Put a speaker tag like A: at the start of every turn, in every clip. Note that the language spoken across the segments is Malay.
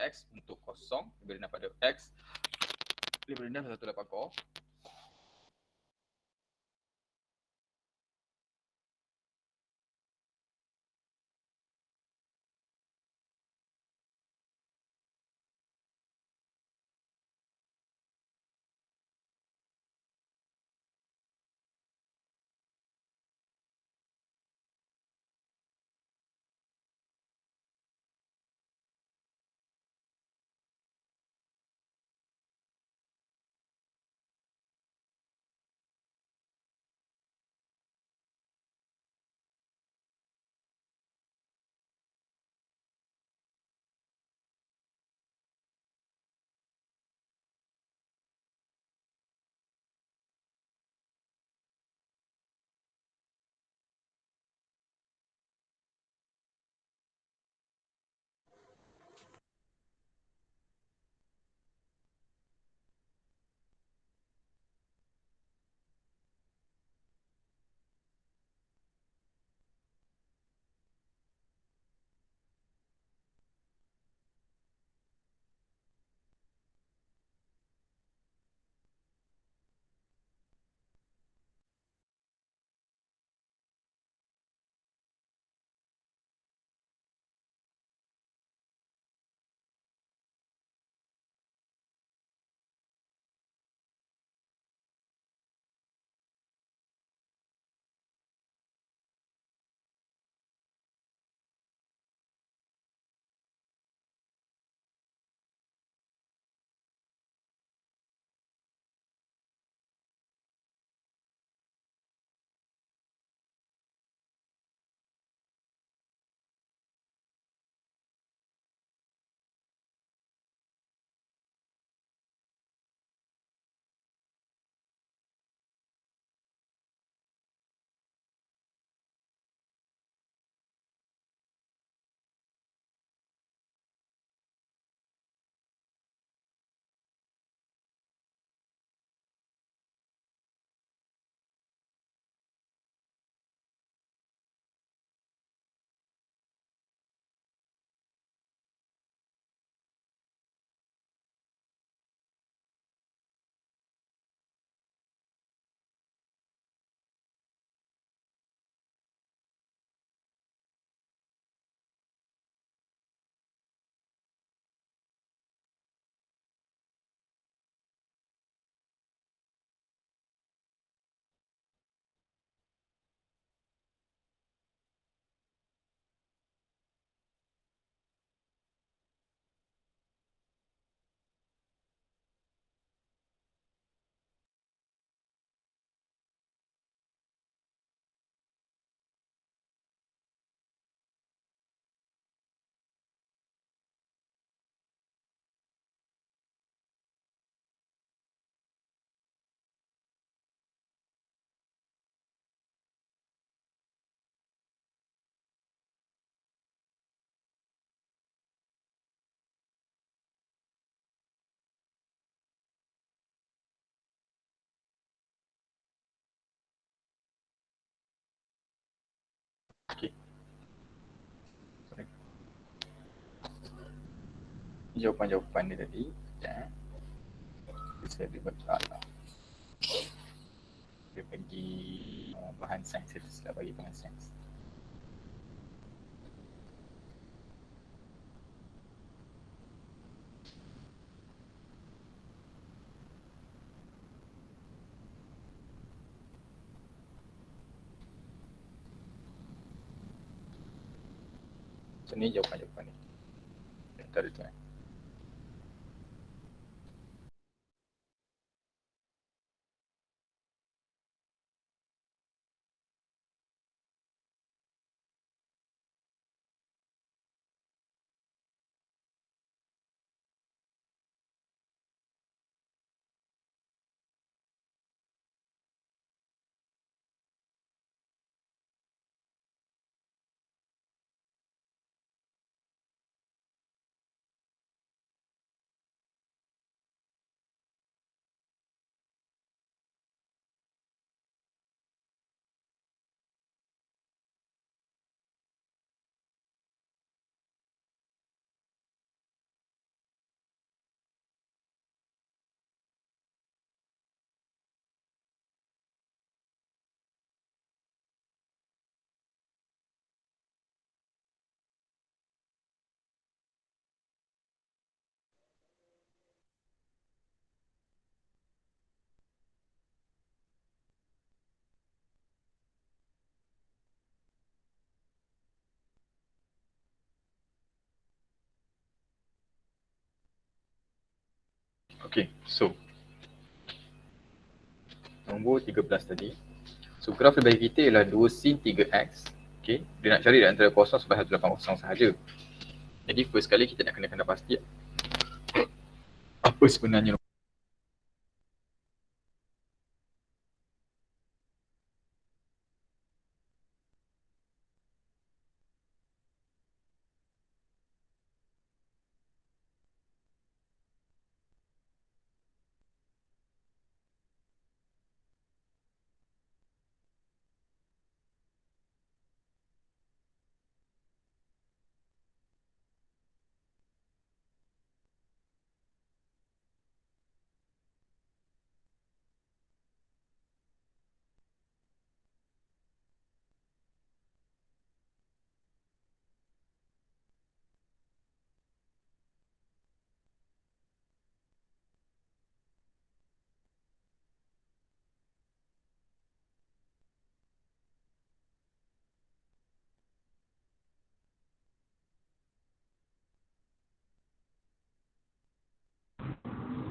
A: X untuk kosong lebih rendah pada X lebih rendah dari 180 core. Okay. Jawapan-jawapan dia tadi ya. Saya dibaca lah. Dia bagi bahan sains, saya silap bagi bahan sains. So ni jawapan-jawapan ni. Antara tu kan. Okay, so nombor 13 tadi. So graf yang bagi kita ialah 2 sin 3x. Okay, dia nak cari di antara 0 sampai 180 sahaja. Jadi first kali kita nak kena pasti apa sebenarnya.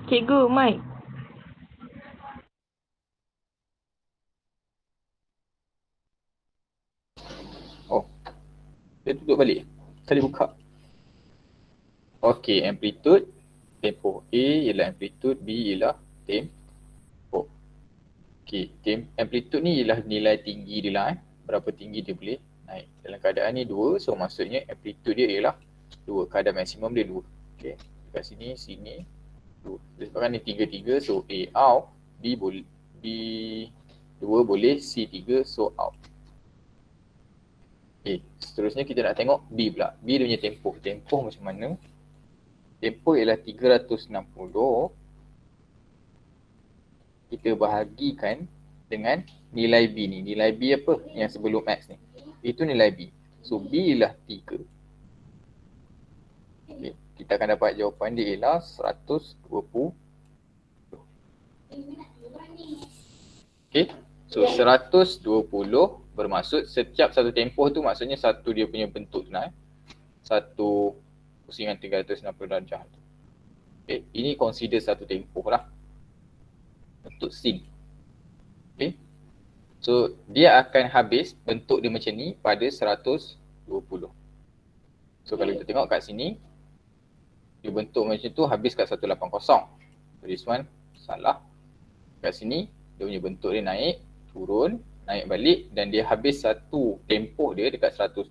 B: Cikgu, Mike.
A: Oh, dia tutup balik. Tadi buka. Okay, amplitude tempoh A ialah amplitude, B ialah tempoh. Okay, amplitude ni ialah nilai tinggi dia lah. Berapa tinggi dia boleh naik. Dalam keadaan ni 2, so maksudnya amplitude dia ialah 2. Kadar maksimum dia 2. Okay, dekat sini, 2. Sebabkan ni 3, so A out, B 2 boleh, C 3, so out. Okay, seterusnya kita nak tengok B pula. B dia punya tempoh. Tempoh macam mana? Tempoh ialah 360. Kita bahagikan dengan nilai B ni. Nilai B apa? Yang sebelum X ni. Itu nilai B. So, B ialah 3. Okay, kita akan dapat jawapan dia ialah 120. Okay, so 120 bermaksud setiap satu tempoh tu maksudnya satu dia punya bentuk tu lah. Satu pusingan 360 darjah. Okay, ini consider satu tempoh lah. Untuk sin. Okay, so dia akan habis bentuk dia macam ni pada 120. So kalau kita tengok kat sini, dia bentuk macam tu habis kat 180. So this one salah. Kat sini dia punya bentuk dia naik, turun, naik balik dan dia habis satu tempoh dia dekat 120.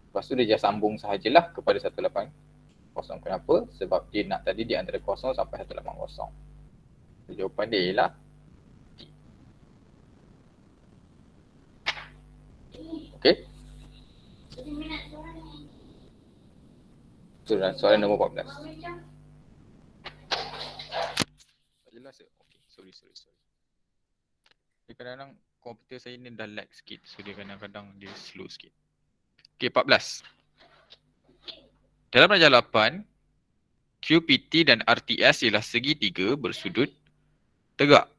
A: Lepas tu dia just sambung sahajalah kepada 180. Kenapa? Sebab dia nak tadi di antara 0 sampai 180. So, jawapan dia ialah D. Okay. So soalan nombor 14. Tak jelas ke? Okay, sorry. Dia kadang-kadang komputer saya ni dah lag sikit. So dia kadang-kadang dia slow sikit. Okay, 14. Dalam rajalapan, QPT dan RTS ialah segitiga bersudut tegak.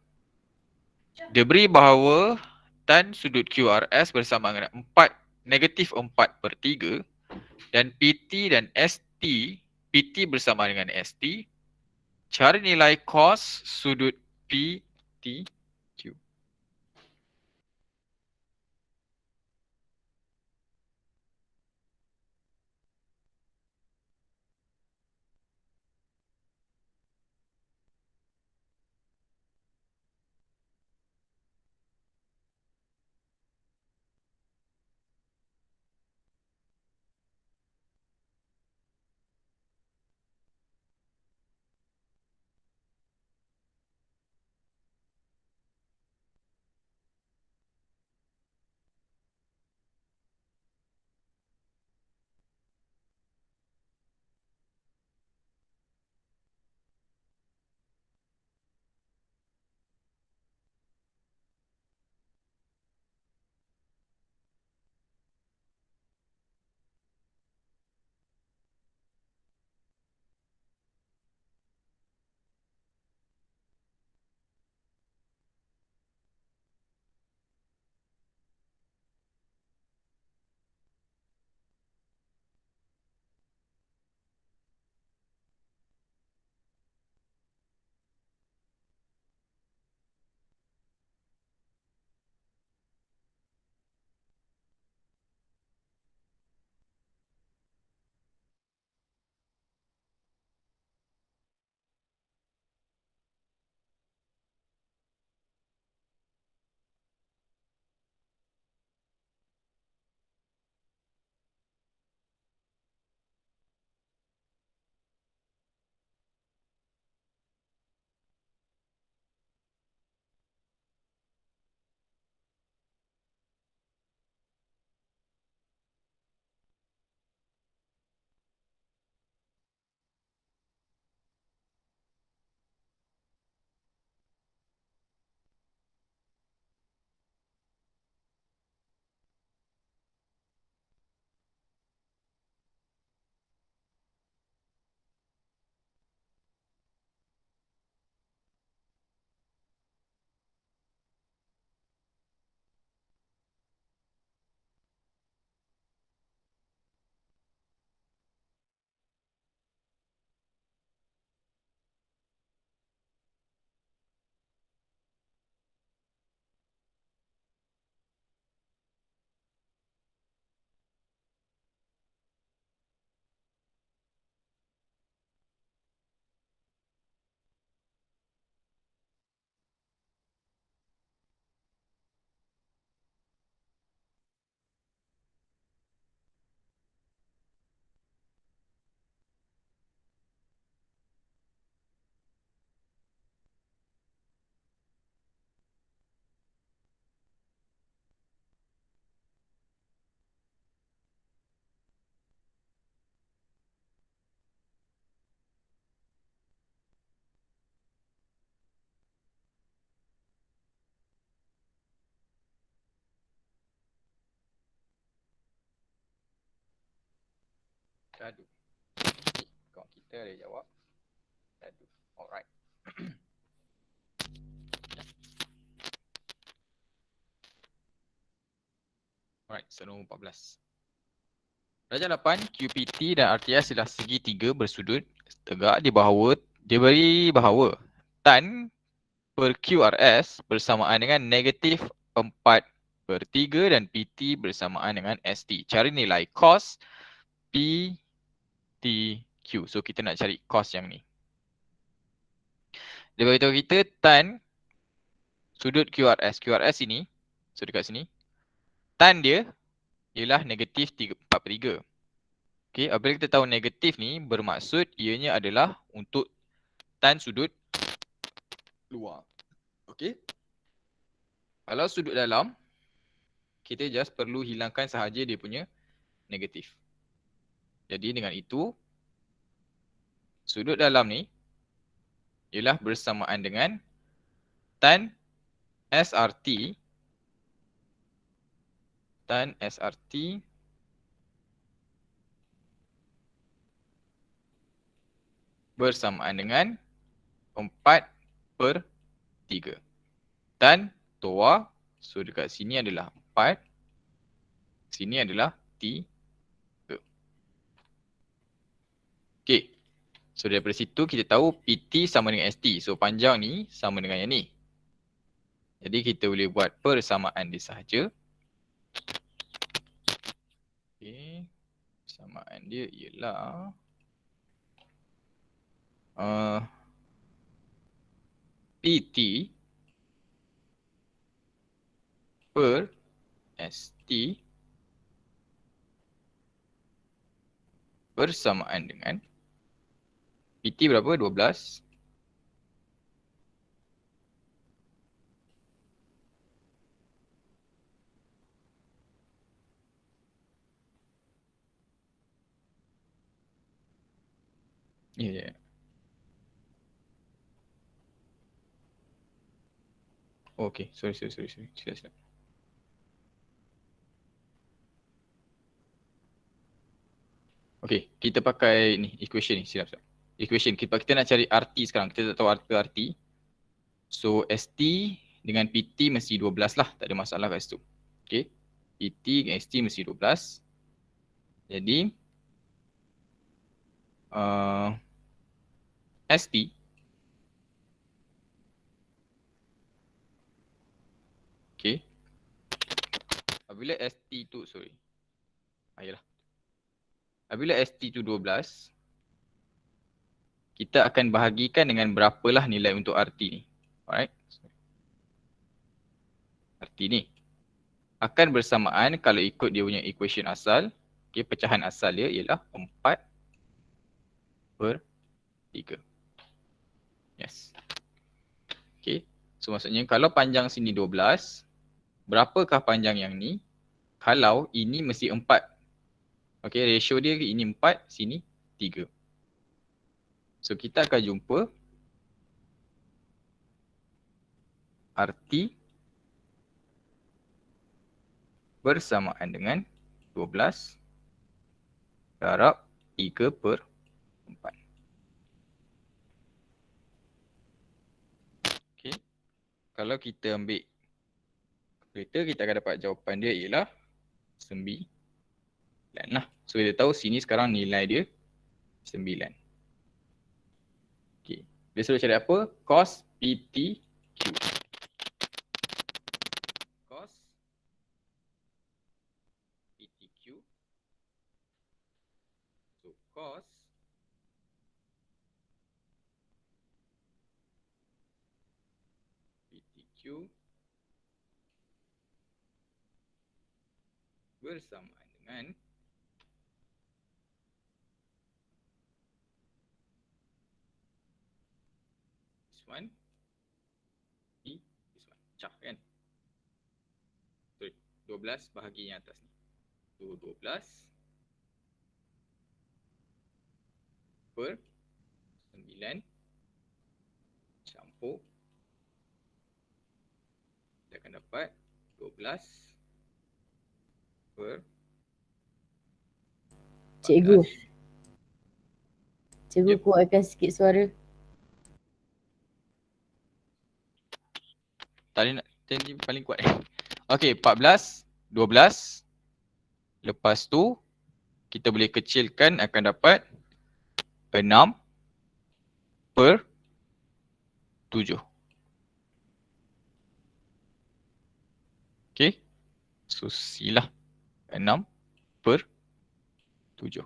A: Diberi bahawa tan sudut QRS bersama dengan -4/3 dan PT dan PT bersama dengan ST. Cari nilai cos sudut PTQ. Dadu. Kawan kita ada jawab. Dadu. Alright. Alright, so nombor 14. Darjah 8, QPT dan RTS adalah segitiga bersudut tegak di bahawa dia beri bahawa tan per QRS bersamaan dengan negatif 4/3 dan PT bersamaan dengan ST. Cari nilai cos PTQ. So kita nak cari cos yang ni. Dia beritahu kita tan sudut QRS. QRS ini, so dekat sini, tan dia ialah negatif 4/3. Okay, apabila kita tahu negatif ni bermaksud ianya adalah untuk tan sudut luar. Okay. Kalau sudut dalam, kita just perlu hilangkan sahaja dia punya negatif. Jadi dengan itu, sudut dalam ni ialah bersamaan dengan tan SRT bersamaan dengan 4/3. Tan toa, so dekat sini adalah 4, sini adalah 3. Okay, so daripada situ kita tahu PT sama dengan ST. So panjang ni sama dengan yang ni. Jadi kita boleh buat persamaan dia sahaja. Okay, persamaan dia ialah PT per ST bersamaan dengan PT berapa? 12. Ya. Okay, sorry. Silap. Okay, kita pakai ni equation ni, silap. Equation, kita nak cari RT sekarang, kita tak tahu RT. So ST dengan PT mesti 12 lah, tak ada masalah kat situ. Okay, PT dengan ST mesti 12. Jadi ST okay, apabila ST tu, apabila ST tu 12, kita akan bahagikan dengan berapalah nilai untuk RT ni. Alright. RT ni akan bersamaan kalau ikut dia punya equation asal. Okay, pecahan asal dia ialah 4/3. Yes. Okay, so maksudnya kalau panjang sini 12, berapakah panjang yang ni? Kalau ini mesti 4. Okay, ratio dia ini 4, sini 3. So kita akan jumpa RT bersamaan dengan 12 darab 3/4. Okay, kalau kita ambil kalkulator, kita akan dapat jawapan dia ialah 9 lah. So kita tahu sini sekarang nilai dia 9. Okay, dia suruh cari apa? Cos PTQ. Cos PTQ. So cos PTQ bersamaan dengan this one, this one. Cah kan? Sorry, 12 bahagi yang atas ni. So 12 per 9 campur, kita akan dapat 12 per 14.
B: Cikgu, Cikgu
A: Yep.
B: kuatkan sikit suara.
A: Tadi nak tadi paling kuat. Okey, 14, 12. Lepas tu kita boleh kecilkan akan dapat 6 per 7. Okey. So silah 6 per 7.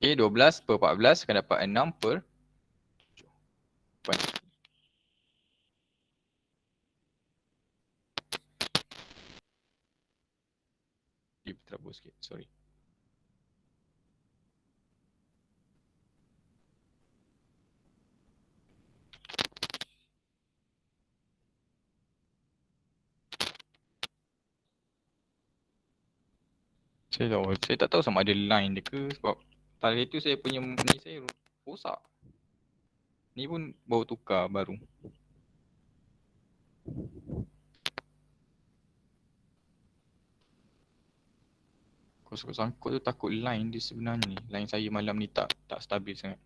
A: Okey, 12 per 14 akan dapat 6 per 7. Dia terabur sikit, sorry. Saya tak tahu sama ada line dia ke sebab tadi tu saya punya ni saya rosak. Ni pun baru tukar baru. Kau sangkut tu takut line dia sebenarnya ni. Line saya malam ni tak stabil sangat.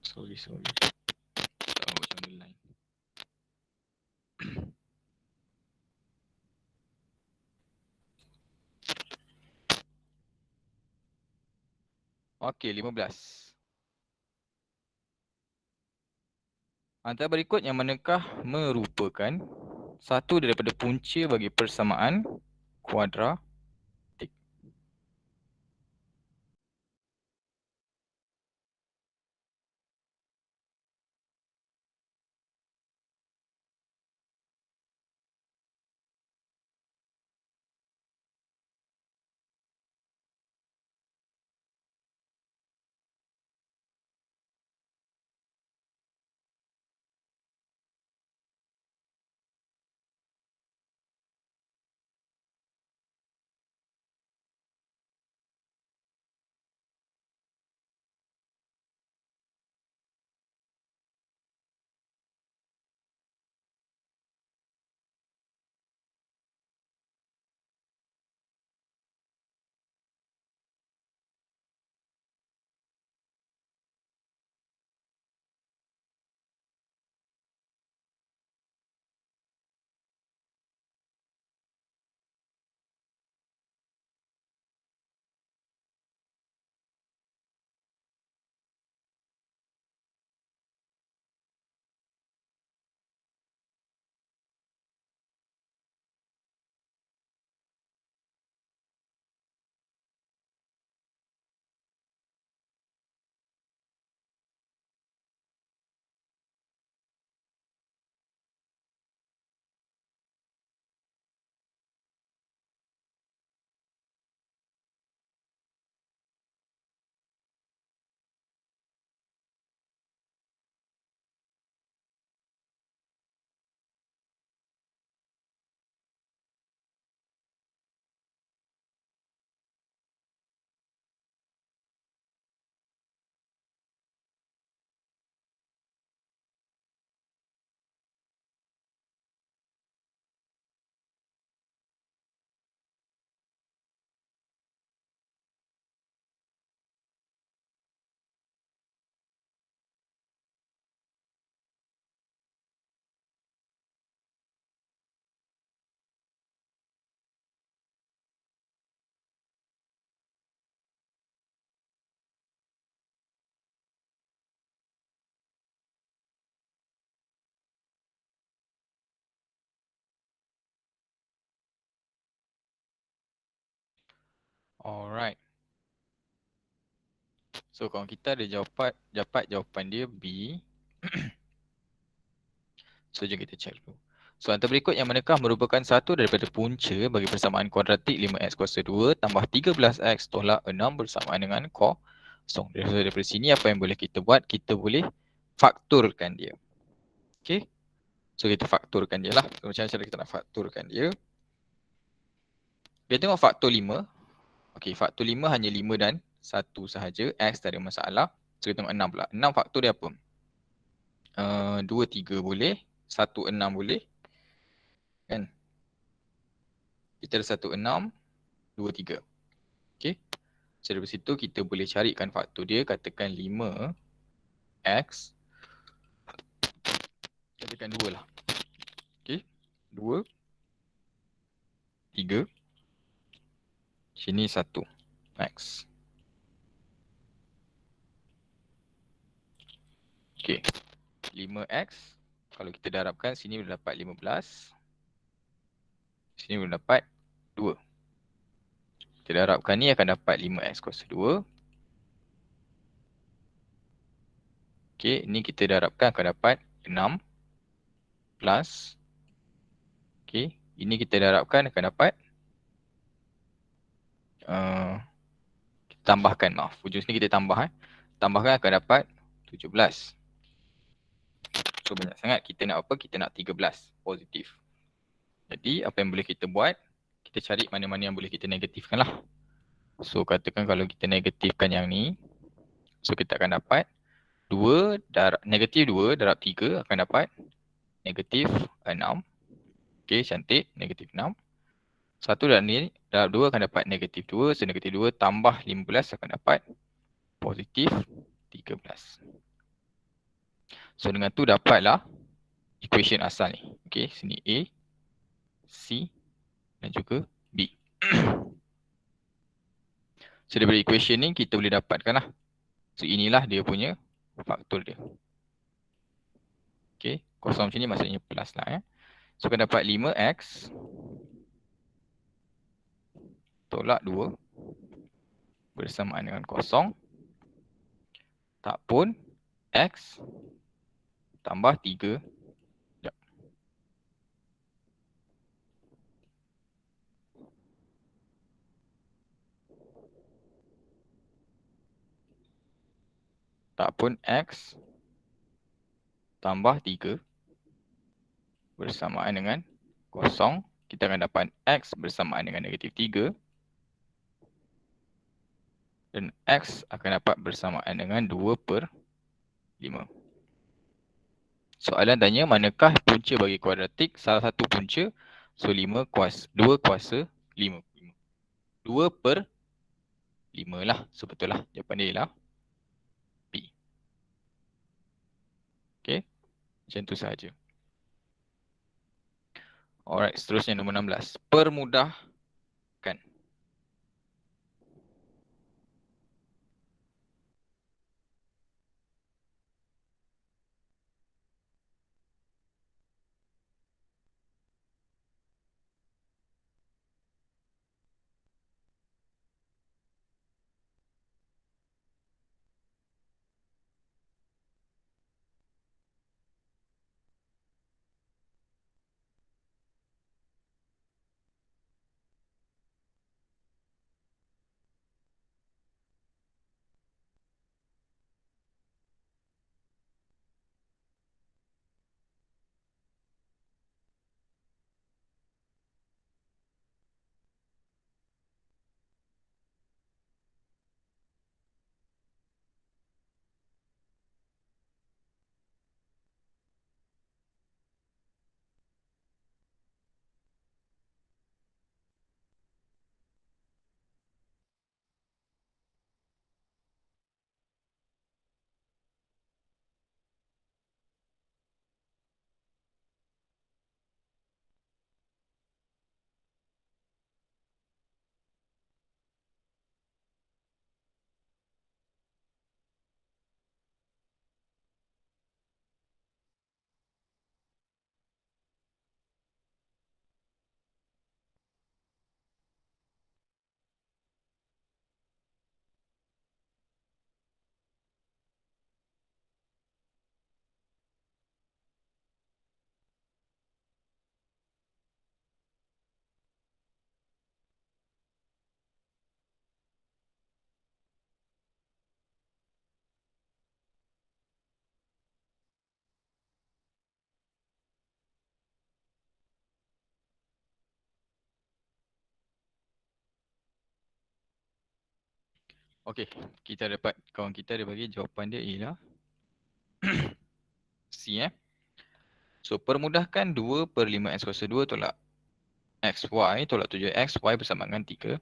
A: Sorry. Tak tahu macam mana line. Okey, 15. Antara berikut yang manakah merupakan satu daripada punca bagi persamaan kuadratik? Alright. So kalau kita ada dapat jawapan dia B. So jom kita check dulu. So antara berikut yang manakah merupakan satu daripada punca bagi persamaan kuadratik 5x kuasa 2 tambah 13x tolak 6 bersamaan dengan kosong. Daripada sini apa yang boleh kita buat? Kita boleh fakturkan dia. Okay. So kita fakturkan dia lah. So macam mana cara kita nak fakturkan dia? Kita tengok faktor 5. Okay, faktor 5 hanya 5 dan 1 sahaja. X tak ada masalah. So kita tengok 6 pula. 6 faktor dia apa? 2, 3 boleh. 1, 6 boleh. Kan? Kita ada 1, 6, 2, 3. Okay. So dari situ kita boleh carikan faktor dia. Katakan 5x. Katakan 2 lah. Okay. 2, 3. Sini 1. X. Okay. 5x. Kalau kita darabkan sini boleh dapat 15. Sini boleh dapat 2. Kita darabkan ni akan dapat 5x kuasa 2. Okay, ni kita darabkan akan dapat 6 plus. Okay, ini kita darabkan akan dapat kita tambahkan, maaf. Hujung sini kita tambah. Tambahkan akan dapat 17. So banyak sangat. Kita nak apa? Kita nak 13 positif. Jadi apa yang boleh kita buat? Kita cari mana-mana yang boleh kita negatifkan lah. So katakan kalau kita negatifkan yang ni. So kita akan dapat negatif 2 darab 3 akan dapat negatif 6. Okay, cantik. Negatif 6. 1 darab ni, darab 2 akan dapat negatif 2. So negatif 2 tambah 15 akan dapat positif 13. So dengan tu dapatlah equation asal ni. Okay, sini A, C dan juga B. So daripada equation ni kita boleh dapatkan lah. So inilah dia punya faktor dia. Okay, kosong macam ni maksudnya plus lah. So akan dapat 5x tolak 2 bersamaan dengan kosong. Tak pun x tambah 3. Sekejap. Tak pun x tambah 3 bersamaan dengan kosong. Kita akan dapat x bersamaan dengan negatif 3. Dan x akan dapat bersamaan dengan 2/5. Soalan tanya manakah punca bagi kuadratik? Salah satu punca. So 2 kuasa 5. 2/5 lah. So betul lah. Jawapan dia ialah B. Okay. Macam tu sahaja. Alright, seterusnya nombor 16. Permudahkan. Okey, kita dapat kawan kita dia bagi jawapan dia ialah C. C. So permudahkan 2 per 5x kuasa 2 tolak XY, tolak 7X, Y bersama dengan 3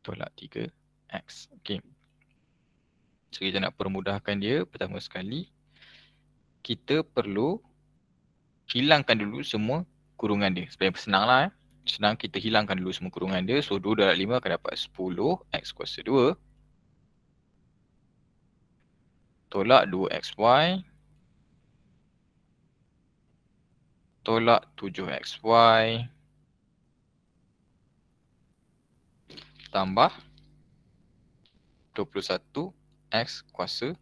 A: tolak 3X. Okay. So kita nak permudahkan dia, pertama sekali kita perlu hilangkan dulu semua kurungan dia. Supaya senang lah. Senang kita hilangkan dulu semua kurungan dia. So 2 darab 5 akan dapat 10X kuasa 2 tolak 2XY tolak 7XY tambah 21X kuasa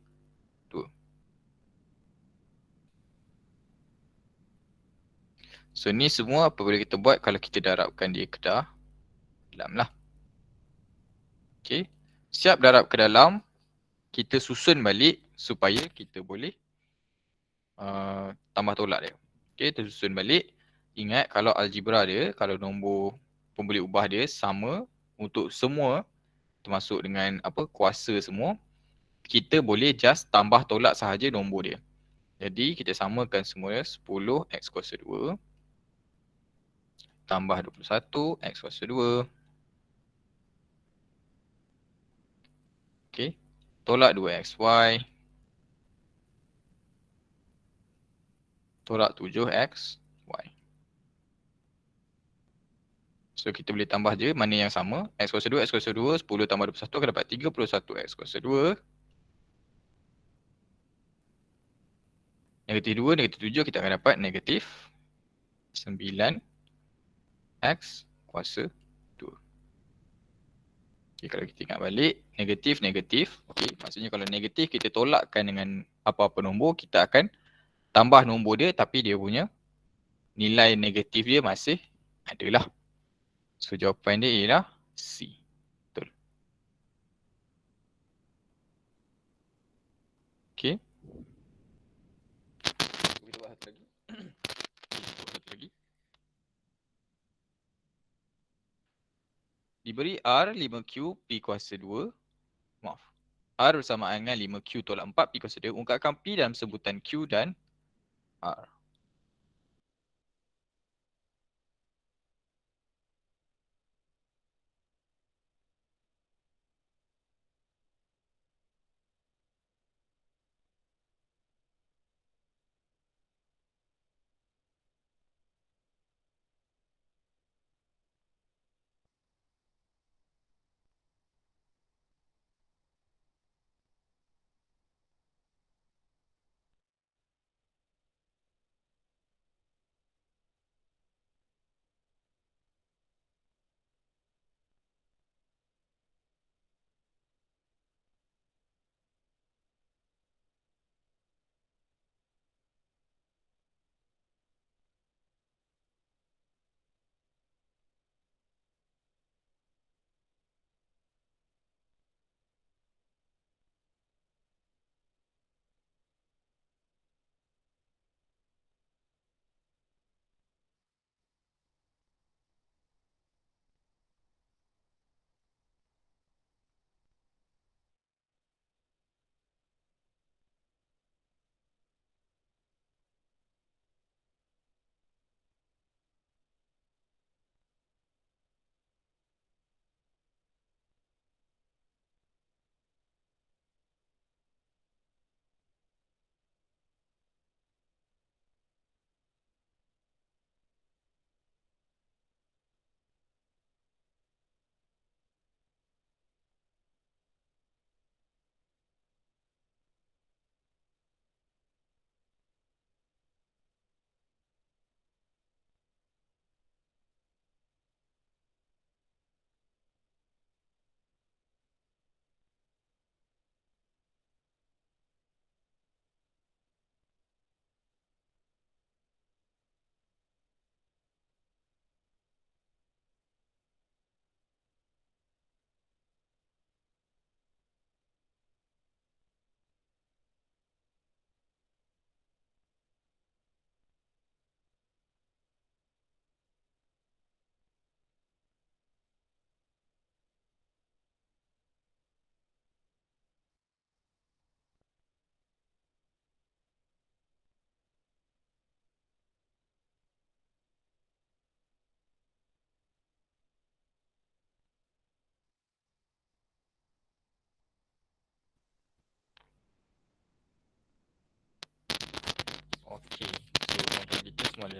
A: 2. So ni semua apa boleh kita buat kalau kita darabkan dia ke dalam lah. Okay. Siap darab ke dalam, kita susun balik supaya kita boleh tambah tolak dia. Okay, kita susun balik. Ingat kalau algebra dia, kalau nombor pemboleh ubah dia sama untuk semua termasuk dengan apa kuasa semua, kita boleh just tambah tolak sahaja nombor dia. Jadi kita samakan semuanya 10X kuasa 2 tambah 21X kuasa 2. Okay. Tolak 2XY tolak 7XY. So kita boleh tambah je mana yang sama. X kuasa 2, X kuasa 2, 10 tambah 21 akan dapat 31X kuasa 2. Negatif 2, negatif 7 kita akan dapat negatif 9X kuasa 2. Okay, kalau kita ingat balik, negatif, negatif. Okay, maksudnya kalau negatif kita tolakkan dengan apa-apa nombor, kita akan tambah nombor dia tapi dia punya nilai negatif dia masih ada lah. So jawapan dia ialah C. Betul. Okay. Kita buat satu lagi. Satu lagi. Diberi R 5Q P kuasa 2. Maaf. R bersamaan dengan 5Q tolak 4 P kuasa 2. Ungkapkan P dalam sebutan Q dan R.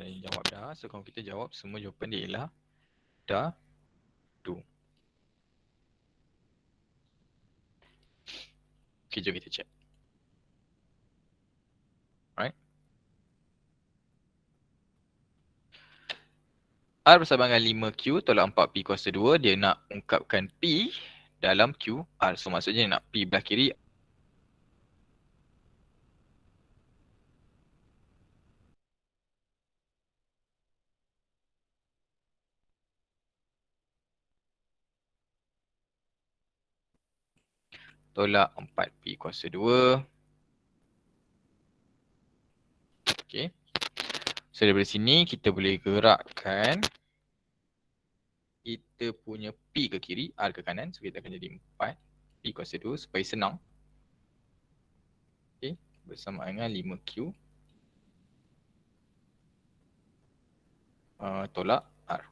A: ada yang jawab dah. So kalau kita jawab, semua jawapan dia ialah dah, do. Okay, jom kita check. Alright. R bersama dengan 5Q tolak 4P kuasa 2. Dia nak ungkapkan P dalam QR. So maksudnya nak P belah kiri. Tolak 4P kuasa 2. Okay. So daripada sini kita boleh gerakkan kita punya P ke kiri, R ke kanan. So kita akan jadi 4P kuasa 2 supaya senang. Okay. Bersama dengan 5Q tolak R.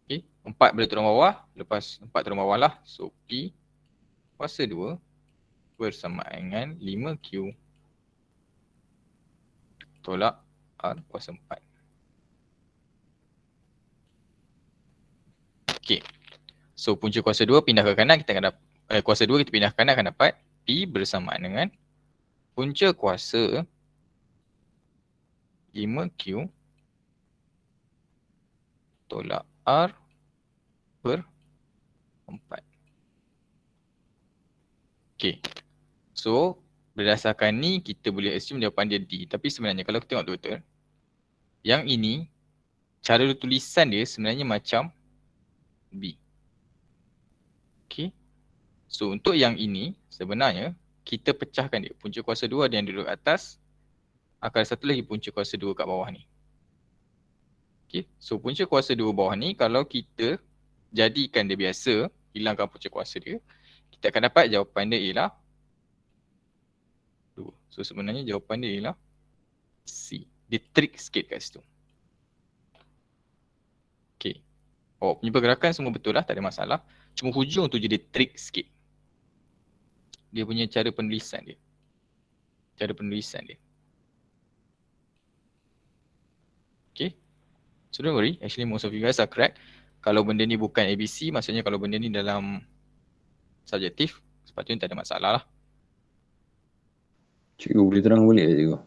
A: Okay. 4 boleh turun bawah. Lepas 4 turun bawah lah. So P kuasa 2 bersama dengan 5Q tolak R kuasa 4. Okay. So punca kuasa 2 pindah ke kanan, kita akan dapat kuasa 2 kita pindah ke kanan akan dapat P bersamaan dengan punca kuasa 5Q tolak R per 4. Okay. So berdasarkan ni kita boleh assume jawapan dia D. Tapi sebenarnya kalau kita tengok betul-betul, yang ini cara tulisan dia sebenarnya macam B. Okay. So untuk yang ini sebenarnya kita pecahkan dia. Punca kuasa 2 ada yang duduk atas. Akan ada satu lagi punca kuasa 2 kat bawah ni. Okay. So punca kuasa 2 bawah ni kalau kita jadikan dia biasa, hilangkan punca kuasa dia, kita akan dapat jawapan dia ialah 2. So sebenarnya jawapan dia ialah C. Dia trik sikit kat situ. Okay. Awak punya pergerakan semua betul lah, tak ada masalah. Cuma hujung tu je dia trik sikit. Dia punya cara penulisan dia. Cara penulisan dia. Okay. So don't worry, actually most of you guys are correct. Kalau benda ni bukan ABC, maksudnya kalau benda ni dalam subjektif, sepatutnya tak ada masalah lah.
B: Cikgu boleh terang balik tak cikgu?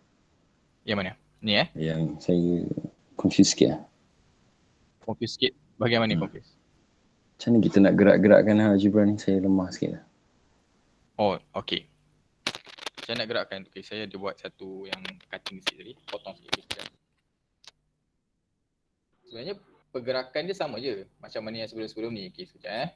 A: Yang mana? Ni
B: Yang saya confuse sikit lah.
A: Confuse sikit. Bagaimana ni confuse?
B: Macam mana kita nak gerak-gerakkan algebra ni, saya lemah sikit lah.
A: Oh, okay. Saya nak gerakkan. Okay, saya ada buat satu yang cutting sikit tadi. Potong sikit. Sebenarnya pergerakan dia sama je. Macam mana yang sebelum-sebelum ni. Okay, sekejap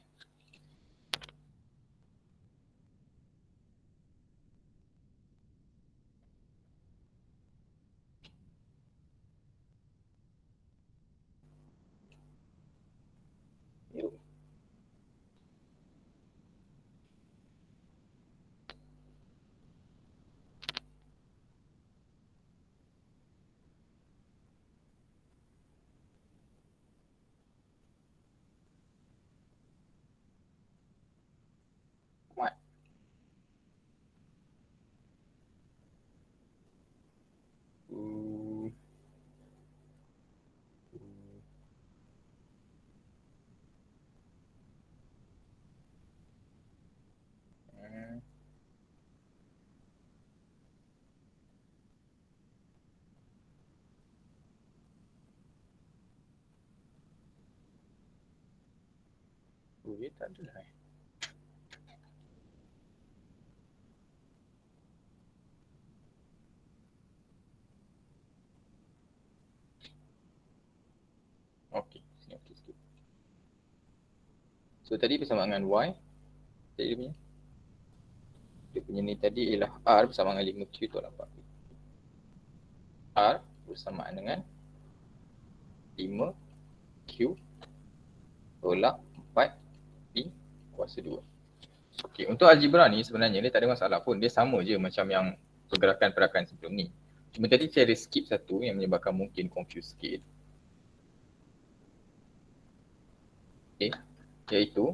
A: Yuk. What? Dia tak ada lah Okay, sini okey sikit. So tadi bersama dengan Y. Tadi dia punya ni tadi ialah R bersama dengan 5Q tolak 4P. R bersamaan dengan 5Q tolak 4P kuasa 2. Okay, untuk algebra ni sebenarnya dia tak ada masalah pun. Dia sama je macam yang pergerakan-pergerakan sebelum ni. Cuma tadi saya ada skip satu yang menyebabkan mungkin confuse sikit. Okay, iaitu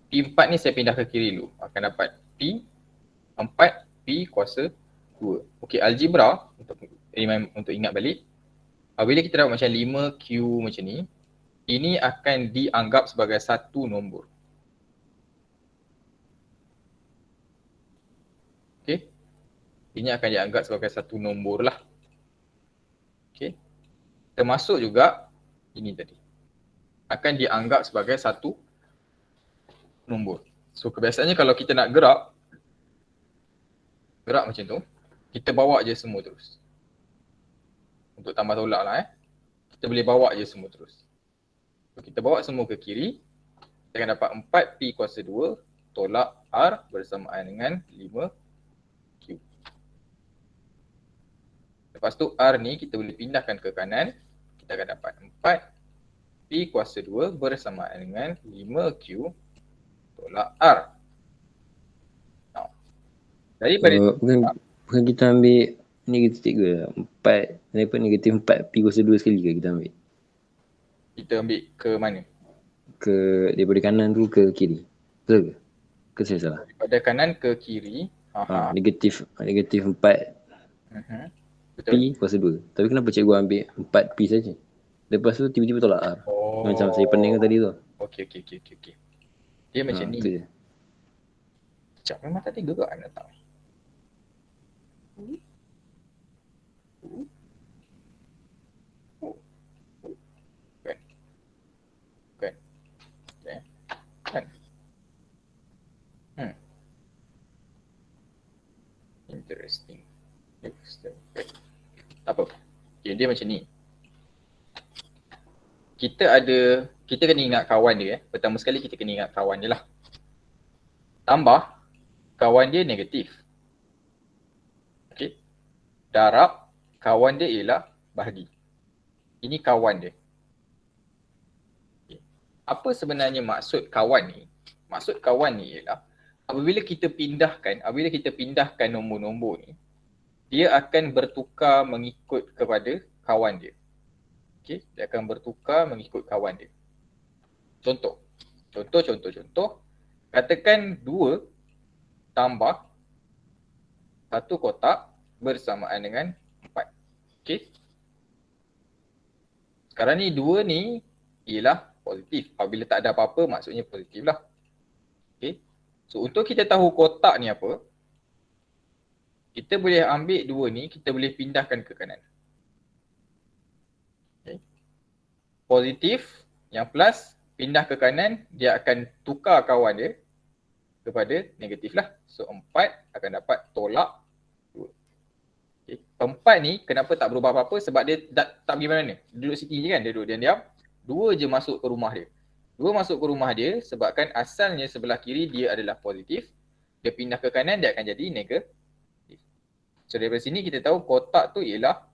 A: P4 ni saya pindah ke kiri dulu. Akan dapat P4P kuasa 2. Okay, algebra untuk untuk ingat balik. Apabila kita dapat macam 5Q macam ni, ini akan dianggap sebagai satu nombor. Okay. Ini akan dianggap sebagai satu nombor lah. Okay. Termasuk juga ini tadi. Akan dianggap sebagai satu nombor. So kebiasaannya kalau kita nak gerak macam tu, kita bawa je semua terus. Untuk tambah tolak lah kita boleh bawa je semua terus. So, kita bawa semua ke kiri, kita akan dapat 4P kuasa 2 tolak R bersamaan dengan 5Q. Lepas tu R ni kita boleh pindahkan ke kanan, kita akan dapat 4P kuasa 2 bersamaan dengan 5Q tolak R. Now, daripada
B: bukan kita ambil negatif 3, 4, daripada negatif 4 P kuasa 2 sekali ke kita ambil?
A: Kita ambil ke mana?
B: Daripada kanan tu ke kiri. Betul ke? Ke saya salah?
A: Daripada kanan ke kiri.
B: Negatif 4
A: Betul.
B: P kuasa 2. Tapi kenapa cikgu ambil 4 P saja? Lepas tu tiba-tiba tolak R. Macam saya pening tadi tu.
A: Okey. Dia macam ni.
B: Tu je.
A: Sekejap, memang tak tiga ke nak tahu. Kan. Interesting. Tak apa. Okay, dia macam ni. Kita kena ingat kawan dia. Pertama sekali kita kena ingat kawan dia lah. Tambah, kawan dia negatif. Okay. Darab, kawan dia ialah bahagi. Ini kawan dia. Okay. Apa sebenarnya maksud kawan ni? Maksud kawan ni ialah apabila kita pindahkan nombor-nombor ni, dia akan bertukar mengikut kepada kawan dia. Okay. Dia akan bertukar mengikut kawan dia. Contoh. Katakan 2 tambah 1 kotak bersamaan dengan 4. Okay. Sekarang ni 2 ni ialah positif. Apabila tak ada apa-apa maksudnya positif lah. Okay. So untuk kita tahu kotak ni apa, kita boleh ambil 2 ni, kita boleh pindahkan ke kanan. Okay. Positif yang plus pindah ke kanan, dia akan tukar kawan dia kepada negatif lah. So 4 akan dapat tolak 2. Okay. 4 ni kenapa tak berubah apa-apa? Sebab dia tak pergi mana-mana. Duduk sini je kan, dia duduk diam-diam. 2 je masuk ke rumah dia. 2 masuk ke rumah dia sebabkan asalnya sebelah kiri dia adalah positif. Dia pindah ke kanan, dia akan jadi negatif. So daripada sini kita tahu kotak tu ialah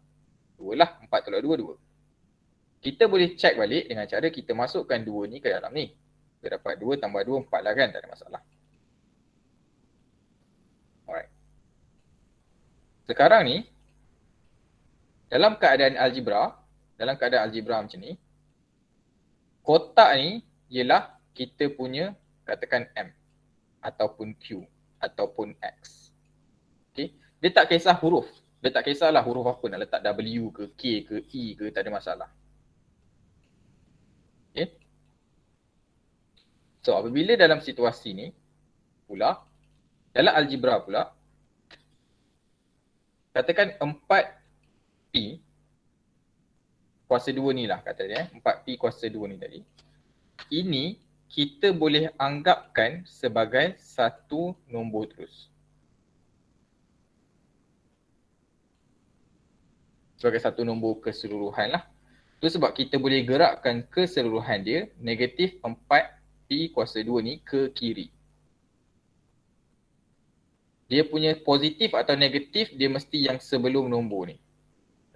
A: 2 lah. 4 tolak 2, 2. Kita boleh check balik dengan cara kita masukkan 2 ni ke dalam ni. Kita dapat 2 tambah 2, 4 lah kan, tak ada masalah. Alright. Sekarang ni, dalam keadaan algebra macam ni, kotak ni ialah kita punya katakan M ataupun Q ataupun X. Okay. Dia tak kisah huruf. Dia tak kisahlah huruf apa, nak letak W ke K ke E ke, tak ada masalah. Okay. So apabila dalam situasi ni pula, dalam algebra pula, katakan 4P kuasa 2 ni lah kata dia, 4P kuasa 2 ni tadi. Ini kita boleh anggapkan sebagai satu nombor terus. Sebagai satu nombor keseluruhan lah. Itu sebab kita boleh gerakkan keseluruhan dia negatif 4P kuasa 2 ni ke kiri. Dia punya positif atau negatif dia mesti yang sebelum nombor ni.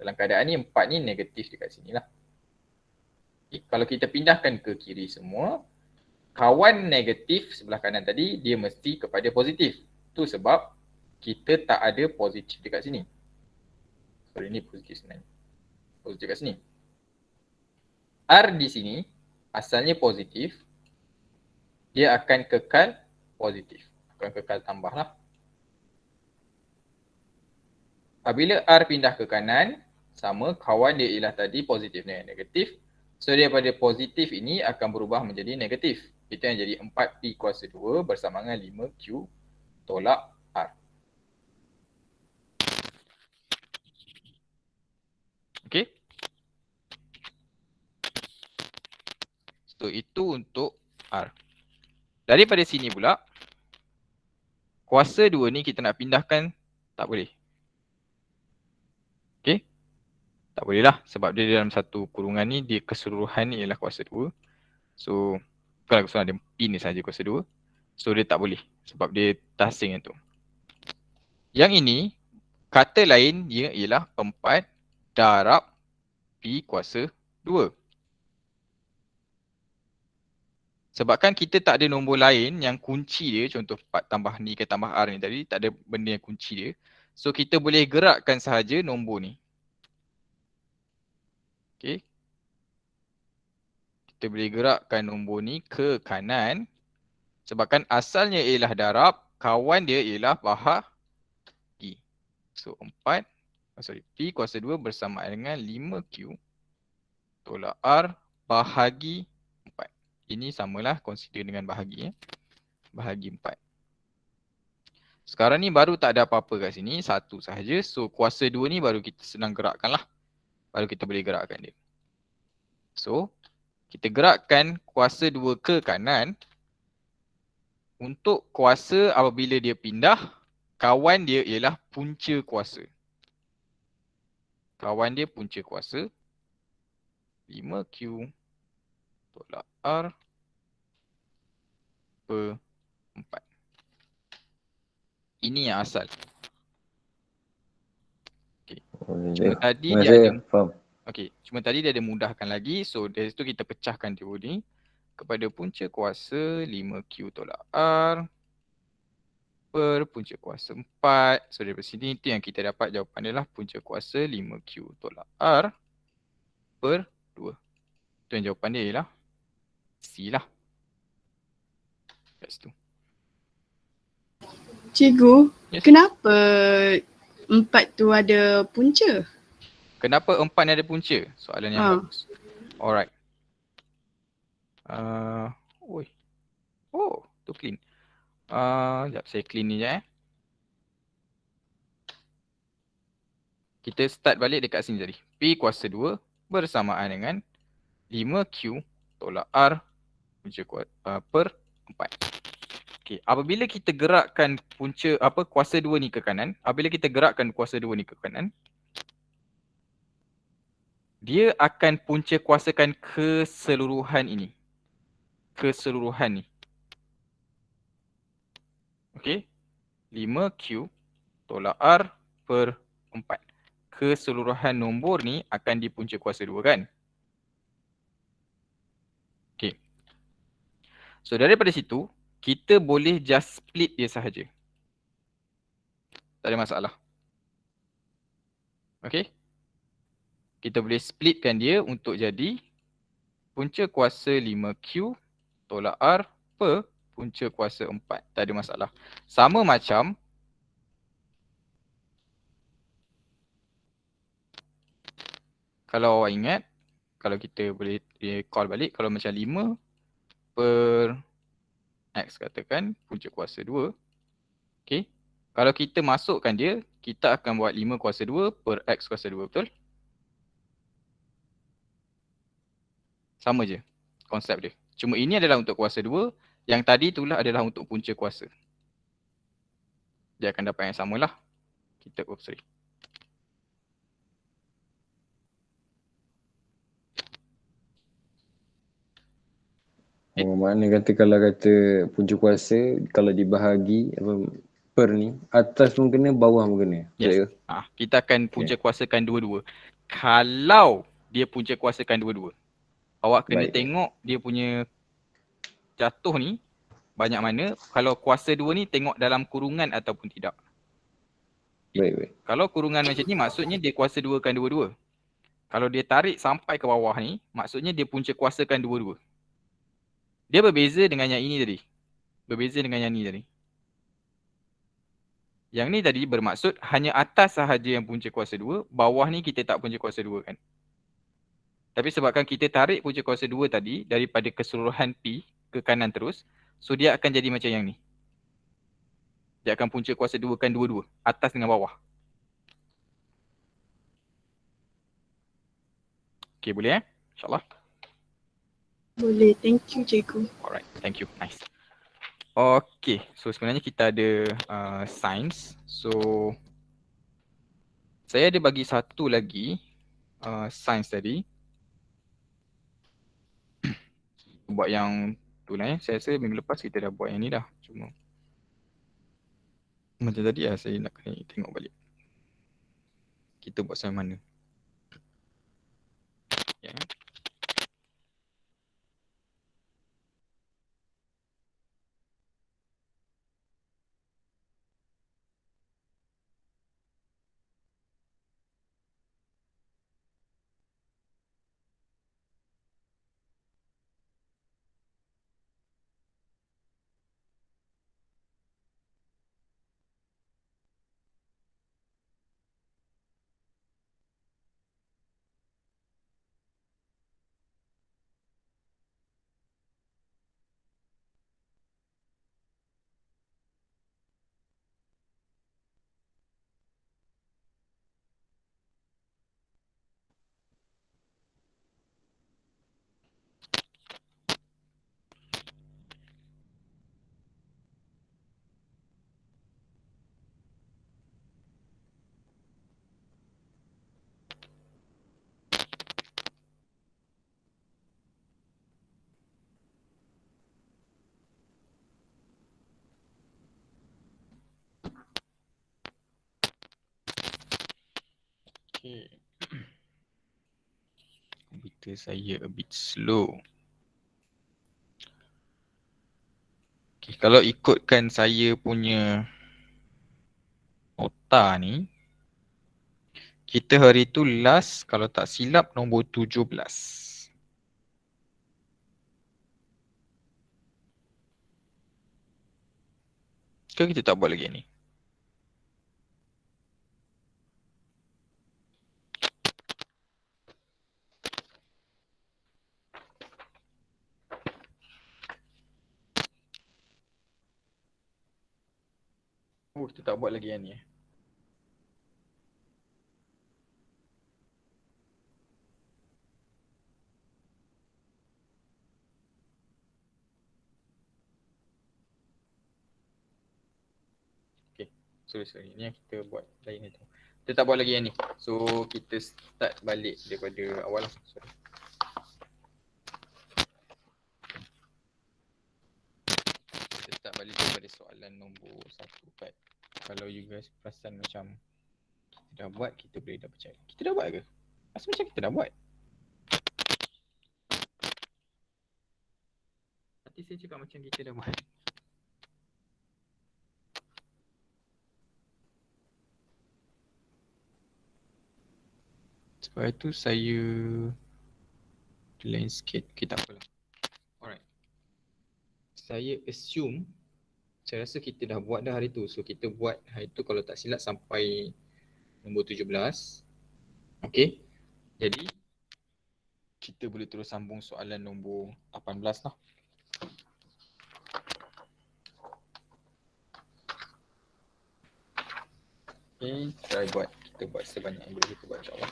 A: Dalam keadaan ni 4 ni negatif dekat sini lah. Okay. Kalau kita pindahkan ke kiri semua, kawan negatif sebelah kanan tadi dia mesti kepada positif. Itu sebab kita tak ada positif dekat sini. Sorry, ni positif sebenarnya. Positif dekat sini. R di sini asalnya positif. Dia akan kekal positif. Akan kekal tambah lah. Apabila R pindah ke kanan, sama kawan dia ialah tadi positif dengan negatif. So daripada positif ini akan berubah menjadi negatif. Itu yang jadi 4P kuasa 2 bersama dengan 5Q tolak R. Okey. So itu untuk R. Daripada sini pula, kuasa 2 ni kita nak pindahkan tak boleh. Okey. Tak boleh lah sebab dia dalam satu kurungan ni dia keseluruhan ni ialah kuasa 2. So bukan kuasa dia P ni saja kuasa 2. So dia tak boleh sebab dia tasing yang tu. Yang ini kata lain dia ialah 4 darab P kuasa 2. Sebabkan kita tak ada nombor lain yang kunci dia, contoh 4 tambah ni ke tambah R ni tadi, tak ada benda yang kunci dia. So kita boleh gerakkan sahaja nombor ni. Okay. Kita boleh gerakkan nombor ni ke kanan. Sebabkan asalnya ialah darab, kawan dia ialah bahagi. So 4, P kuasa 2 bersama dengan 5Q tolak R bahagi 4. Ini samalah consider dengan bahagi. Bahagi 4. Sekarang ni baru tak ada apa-apa kat sini. Satu sahaja. So kuasa 2 ni baru kita senang gerakkan lah. Baru kita boleh gerakkan dia. So kita gerakkan kuasa 2 ke kanan. Untuk kuasa apabila dia pindah, kawan dia ialah punca kuasa. Kawan dia punca kuasa. 5Q tolak R per 4. Ini yang asal. Okay. Cuma tadi dia ada, okay, cuma tadi dia ada mudahkan lagi. So dari situ kita pecahkan teori ni kepada punca kuasa 5Q tolak R per punca kuasa 4. So daripada sini itu yang kita dapat jawapan dia lah punca kuasa 5Q tolak R per 2. Itu yang jawapan dia ialah C lah. Kat situ.
C: Cikgu,
A: Yes.
C: kenapa 4 tu ada punca?
A: Kenapa 4 ni ada punca? Soalan yang bagus. Alright. Oh, tu clean. Sekejap saya clean ni je . Kita start balik dekat sini tadi. P kuasa 2 bersamaan dengan 5Q tolak R punca per 4. Okay, apabila kita gerakkan punca kuasa 2 ni ke kanan, apabila kita gerakkan kuasa 2 ni ke kanan, dia akan punca kuasakan keseluruhan ini. Keseluruhan ni. Okey. 5Q tolak R per 4. Keseluruhan nombor ni akan dipunca kuasa 2 kan? Okey. So daripada situ, kita boleh just split dia sahaja. Tak ada masalah. Okey. Kita boleh splitkan dia untuk jadi punca kuasa 5Q tolak R per punca kuasa 4. Tak ada masalah. Sama macam kalau awak ingat, kalau kita boleh recall balik, kalau macam 5 per X katakan punca kuasa 2. Okay. Kalau kita masukkan dia, kita akan buat 5 kuasa 2 per X kuasa 2, betul? Sama je konsep dia. Cuma ini adalah untuk kuasa 2, yang tadi itulah adalah untuk punca kuasa. Dia akan dapat yang samalah. Kita
B: Makna kata kalau kata punca kuasa, kalau dibahagi per ni, atas pun kena, bawah pun kena.
A: Yes. Kita akan punca kuasakan dua-dua. Kalau dia punca kuasakan dua-dua, awak kena tengok dia punya jatuh ni banyak mana. Kalau kuasa 2 ni tengok dalam kurungan ataupun tidak.
B: Baik.
A: Kalau kurungan macam ni maksudnya dia kuasa 2kan dua-dua. Kalau dia tarik sampai ke bawah ni, maksudnya dia punca kuasakan dua-dua. Dia berbeza dengan yang ini tadi. Berbeza dengan yang ni tadi. Yang ni tadi bermaksud hanya atas sahaja yang punca kuasa 2, bawah ni kita tak punca kuasa 2 kan. Tapi sebabkan kita tarik punca kuasa 2 tadi daripada keseluruhan P ke kanan terus, so dia akan jadi macam yang ni. Dia akan punca kuasa 2 kan dua-dua, atas dengan bawah. Okay, boleh InsyaAllah.
C: Boleh. Thank you, cikgu.
A: Alright, thank you. Nice. Okay, so sebenarnya kita ada science. So, saya ada bagi satu lagi science tadi. Buat yang tu lah Saya rasa minggu lepas kita dah buat yang ni dah. Cuma macam tadi lah saya nak kena tengok balik. Kita buat sampai mana. Ya. Okay. Komputer saya a bit slow. Okay, kalau ikutkan saya punya nota ni, kita hari tu last kalau tak silap nombor 17. Ke kita tak buat lagi ni? Oh, kita tak buat lagi yang ni. Okay, sorry. Ni yang kita buat lain itu. Kita tak buat lagi yang ni. So, kita start balik daripada awal lah. Sorry. Kita start balik daripada soalan nombor 1 kan. Kalau you guys perasan macam kita dah buat, kita boleh dah percaya. Kita dah buat ke? Rasa macam kita dah buat. Hati saya cakap macam kita dah buat. Sebab itu saya lain sikit. Okay, tak apalah. Alright. Saya assume, saya rasa kita dah buat dah hari tu. So kita buat hari tu kalau tak silap sampai nombor 17. Okay. Jadi kita boleh terus sambung soalan nombor 18 lah. Okay, try buat. Kita buat sebanyak yang boleh kita buat insyaAllah.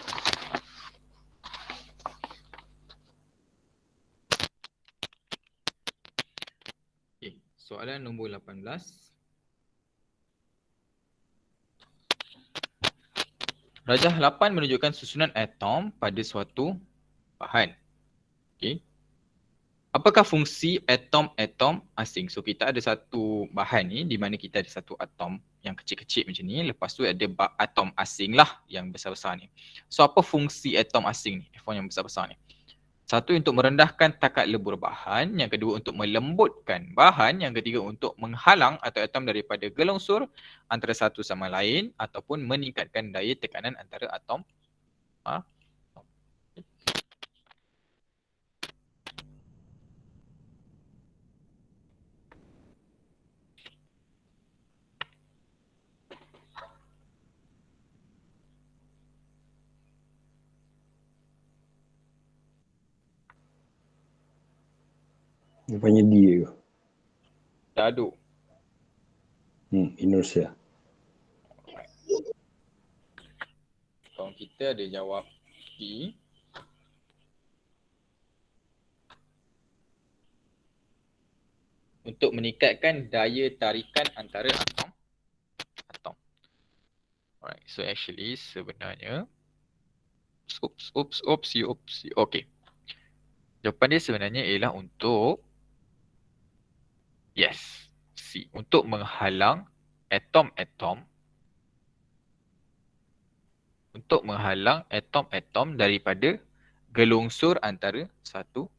A: Okay, soalan nombor 18. Rajah 8 menunjukkan susunan atom pada suatu bahan. Okay. Apakah fungsi atom-atom asing? So kita ada satu bahan ni di mana kita ada satu atom yang kecil-kecil macam ni. Lepas tu ada atom asing lah yang besar-besar ni. So apa fungsi atom asing ni? F1 yang besar-besar ni. Satu, untuk merendahkan takat lebur bahan. Yang kedua, untuk melembutkan bahan. Yang ketiga, untuk menghalang atau atom daripada gelongsur antara satu sama lain. Ataupun meningkatkan daya tekanan antara atom.
B: Jawapannya D ke?
A: Dado.
B: Inersia.
A: Kawan kita ada jawab D. Untuk meningkatkan daya tarikan antara atom. Alright, so actually sebenarnya okay. Jawapan dia sebenarnya ialah untuk yes, C. Untuk menghalang atom-atom daripada gelongsor antara satu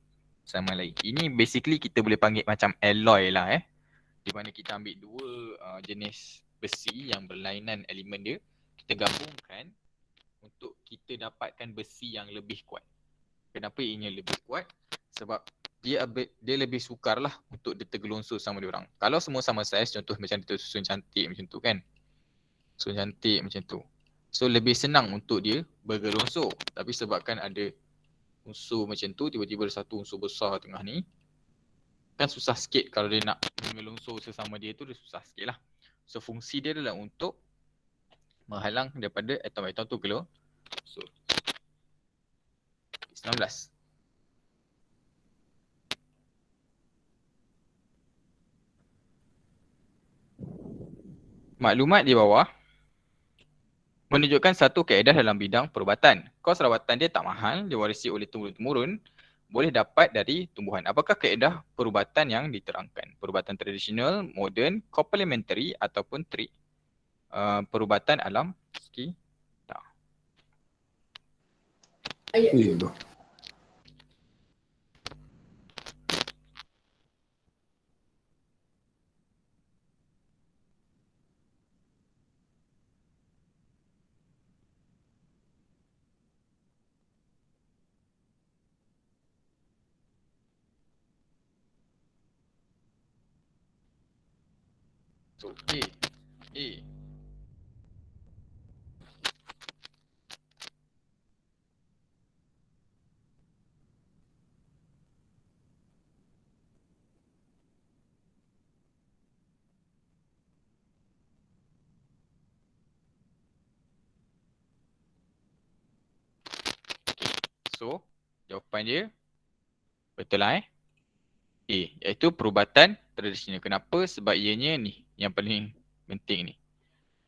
A: sama lain. Ini basically kita boleh panggil macam alloy lah di mana kita ambil dua jenis besi yang berlainan elemen dia, kita gabungkan untuk kita dapatkan besi yang lebih kuat. Kenapa ianya lebih kuat? Sebab dia lebih sukar lah untuk dia tergelongsor sama dia orang. Kalau semua sama saiz, contoh macam dia susun cantik macam tu kan. Susun cantik macam tu. So lebih senang untuk dia bergelongsor. Tapi sebabkan ada unsur macam tu, tiba-tiba ada satu unsur besar tengah ni, kan susah sikit kalau dia nak mengelongsor sesama dia tu, dia susah sikit lah. So fungsi dia adalah untuk menghalang daripada atom-atom tu gelongsor. 19. Maklumat di bawah menunjukkan satu kaedah dalam bidang perubatan. Kos rawatan dia tak mahal, diwarisi oleh turun-temurun, boleh dapat dari tumbuhan. Apakah kaedah perubatan yang diterangkan? Perubatan tradisional, moden, complementary ataupun trik perubatan alam sekitar.
C: Ayat
B: Tu.
A: So A. So jawapan dia betul lah A, iaitu perubatan tradisional. Kenapa? Sebab ianya ni yang paling penting ni,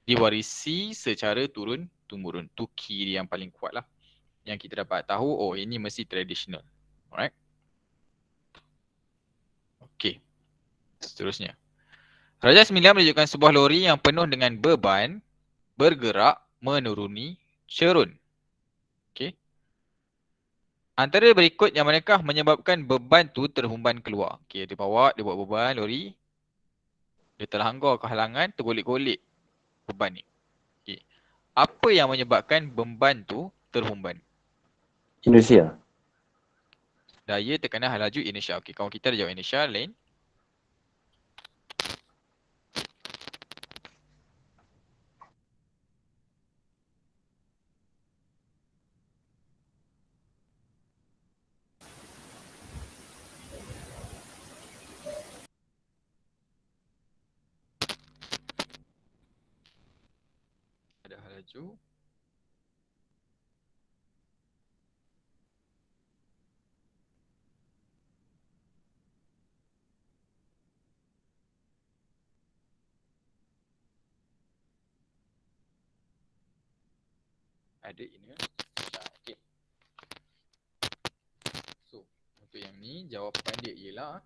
A: diwarisi secara turun-temurun. Tu key dia yang paling kuat lah, yang kita dapat tahu, oh ini mesti tradisional. Alright. Okay, seterusnya. Raja Sembilan menunjukkan sebuah lori yang penuh dengan beban bergerak menuruni cerun. Okay. Antara berikut yang manakah menyebabkan beban tu terhumban keluar? Okay, dia buat beban lori, dia terlanggar ke halangan, tergolek-golek beban ni. Okay. Apa yang menyebabkan beban tu terhumban?
B: Inersia.
A: Daya tekanan laju inersia. Okay, kawan kita dah jawab inersia, lain. Ada hal laju. Ada inersia. Okay. So, untuk yang ni jawapan dia ialah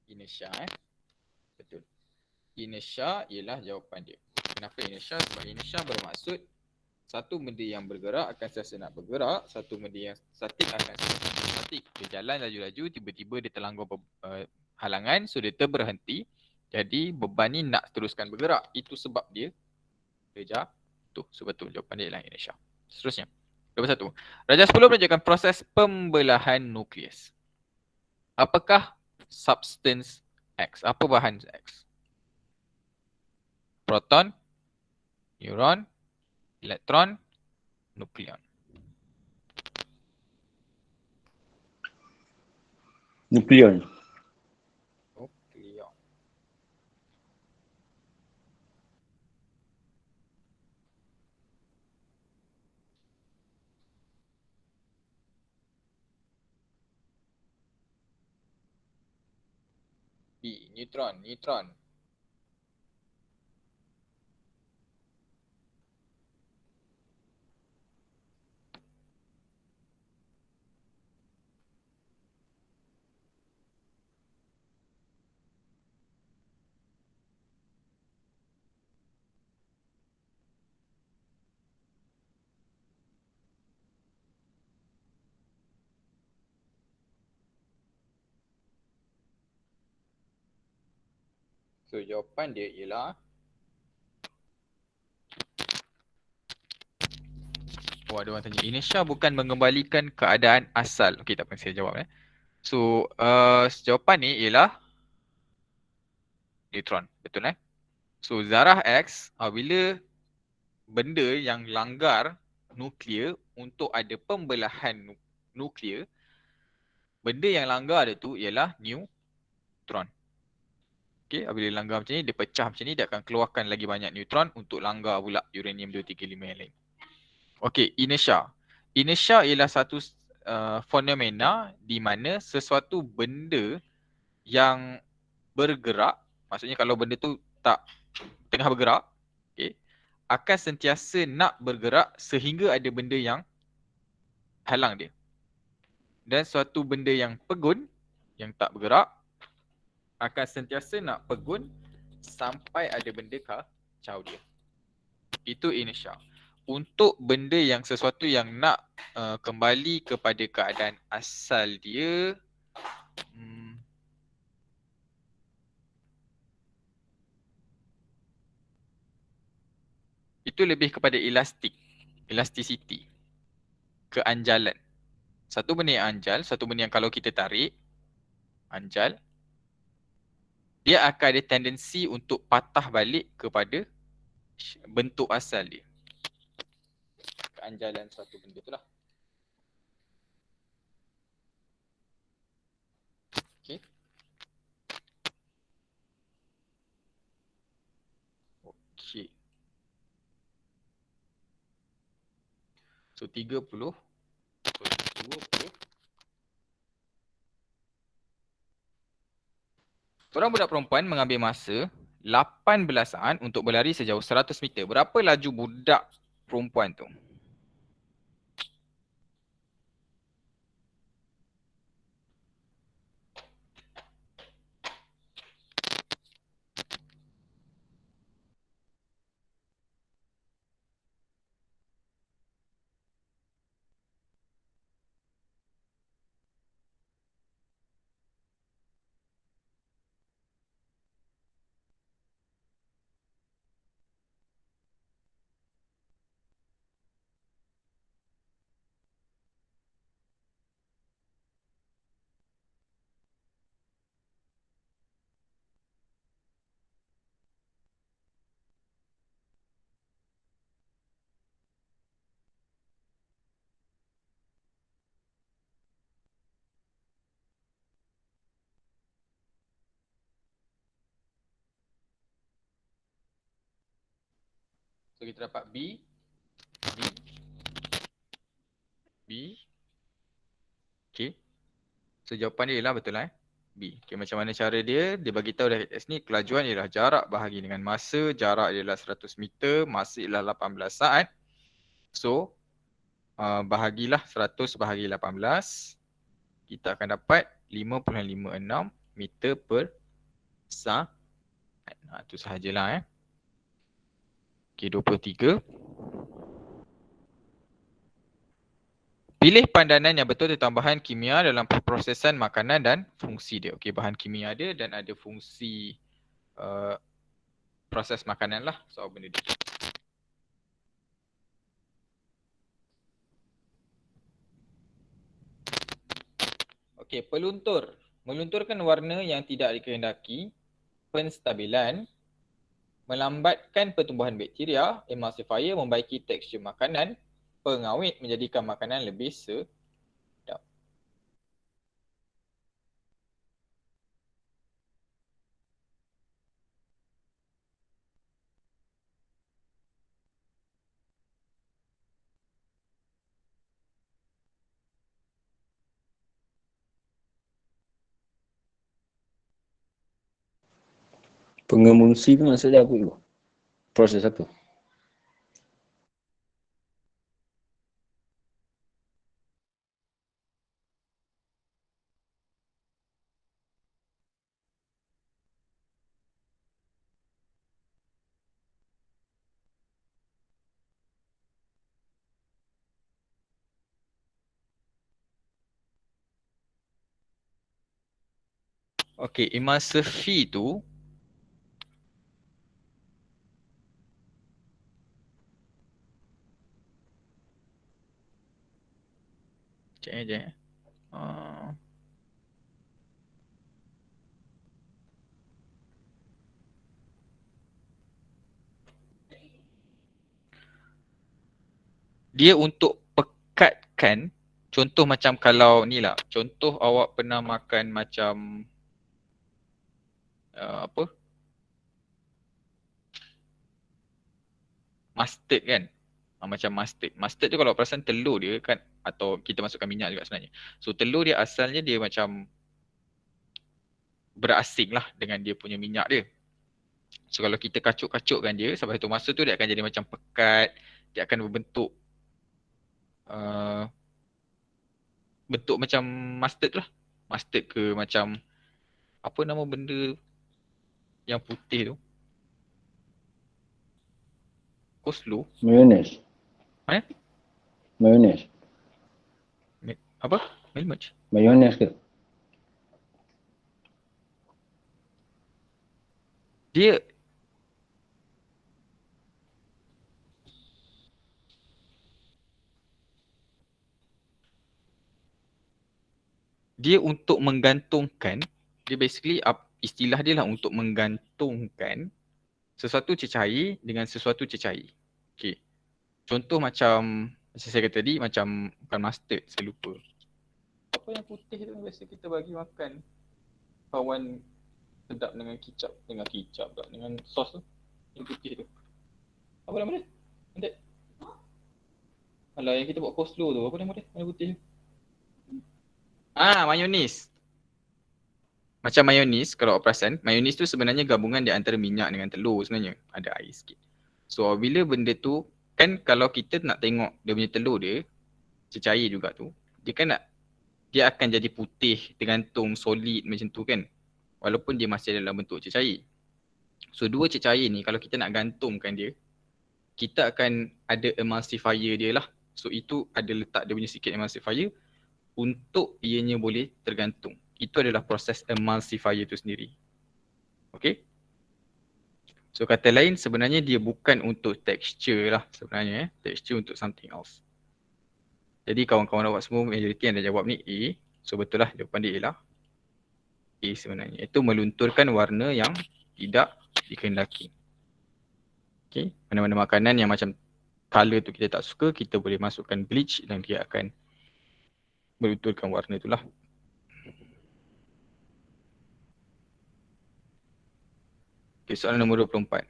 A: inersia. Betul. Inersia ialah jawapan dia. Kenapa inersia? Sebab inersia bermaksud satu benda yang bergerak akan sentiasa nak bergerak, satu benda yang statik akan sentiasa statik. Dia jalan laju-laju, tiba-tiba dia terlanggar halangan, so dia terberhenti. Jadi beban ni nak teruskan bergerak. Itu sebab dia jatuh. So betul, jawapan dia ialah inersia. Seterusnya. 21. Raja 10 menunjukkan proses pembelahan nukleus. Apakah substance X? Apa bahan X? Proton, neuron, elektron, nukleon.
B: Nukleon.
A: Nukleon. B. Neutron. So jawapan dia ialah ada orang tanya, inertia bukan mengembalikan keadaan asal. Okey, tak apa, saya jawab. So, jawapan ni ialah neutron. Betul So, zarah X bila benda yang langgar nuklear untuk ada pembelahan nuklear, benda yang langgar dia tu ialah neutron. Okey, bila langgar macam ni, dia pecah macam ni, dia akan keluarkan lagi banyak neutron untuk langgar pula uranium-235 yang lain. Okey, inertia. Inertia ialah satu fenomena di mana sesuatu benda yang bergerak, maksudnya kalau benda tu tak tengah bergerak, okay, akan sentiasa nak bergerak sehingga ada benda yang halang dia. Dan suatu benda yang pegun, yang tak bergerak, akan sentiasa nak pegun sampai ada benda kacau dia. Itu inertia. Untuk benda yang sesuatu yang nak kembali kepada keadaan asal dia, itu lebih kepada elasticity, keanjalan. Satu benda yang anjal, satu benda yang kalau kita tarik, anjal, dia akan ada tendensi untuk patah balik kepada bentuk asal dia. Keanjalan suatu benda tu lah. Okay. Okay. So 30. So 20. Seorang budak perempuan mengambil masa 18 saat untuk berlari sejauh 100 meter. Berapa laju budak perempuan tu? So kita dapat B. Okay. So jawapan dia ialah betul B. Okay, macam mana cara dia? Dia bagi tahu dah kat sini, kelajuan ialah jarak bahagi dengan masa, jarak ialah 100 meter, masa ialah 18 saat. So bahagilah 100 bahagi 18, kita akan dapat 5.56 meter per saat. Itu sahajalah Okay, 23. Pilih pandanan yang betul tentang bahan kimia dalam perprosesan makanan dan fungsi dia. Okey, bahan kimia dia dan ada fungsi proses makanan lah soal benda dia. Okey, peluntur. Melunturkan warna yang tidak dikehendaki, penstabilan, melambatkan pertumbuhan bakteria, emulsifier, membaiki tekstur makanan, pengawet menjadikan makanan lebih sedap.
B: Pengemungsi tu maksudnya apa tu? Proses apa?
A: Okay, emulsify tu sekejap. Dia untuk pekatkan, contoh macam kalau ni lah, contoh awak pernah makan macam apa? Mustard kan? Macam mustard. Mustard tu kalau perasan telur dia kan, atau kita masukkan minyak juga sebenarnya. So telur dia asalnya dia macam berasing lah dengan dia punya minyak dia. So kalau kita kacuk-kacukkan dia, sampai satu masa tu dia akan jadi macam pekat, dia akan berbentuk uh, bentuk macam mustard tu lah. Mustard ke macam apa nama benda yang putih tu? Coleslaw?
B: Mayonnaise.
A: Mana?
B: Mayonnaise.
A: Apa? Melmage?
B: Mayonnaise ke?
A: Dia dia untuk menggantungkan, dia basically istilah dia lah untuk menggantungkan sesuatu cecair dengan sesuatu cecair. Okay. Contoh macam saya kata tadi, macam bukan mustard, saya lupa. Apa yang putih tu biasa kita bagi makan kawan sedap dengan kicap tak, dengan sos tu. Yang putih tu. Apa nama dia? Nanti. Alah yang kita buat coleslaw tu, apa nama dia? Yang putih tu. Mayonis. Macam mayonis, kalau awak perasan, mayonis tu sebenarnya gabungan di antara minyak dengan telur sebenarnya. Ada air sikit. So bila benda tu, kan kalau kita nak tengok dia punya telur dia, cecair juga tu, dia akan jadi putih, tergantung solid macam tu kan. Walaupun dia masih dalam bentuk cecair. So dua cecair ni kalau kita nak gantungkan dia, kita akan ada emulsifier dia lah. So itu ada letak dia punya sikit emulsifier untuk ianya boleh tergantung. Itu adalah proses emulsifier itu sendiri. Okay. So kata lain sebenarnya dia bukan untuk texture lah sebenarnya. Texture untuk something else. Jadi kawan-kawan awak semua majoriti yang dah jawab ni A. So betul lah jawapan dia A lah. A sebenarnya. Itu melunturkan warna yang tidak dikehendaki. Okay. Mana-mana makanan yang macam color tu kita tak suka, kita boleh masukkan bleach dan dia akan melunturkan warna itulah. Okay, soalan nombor 24.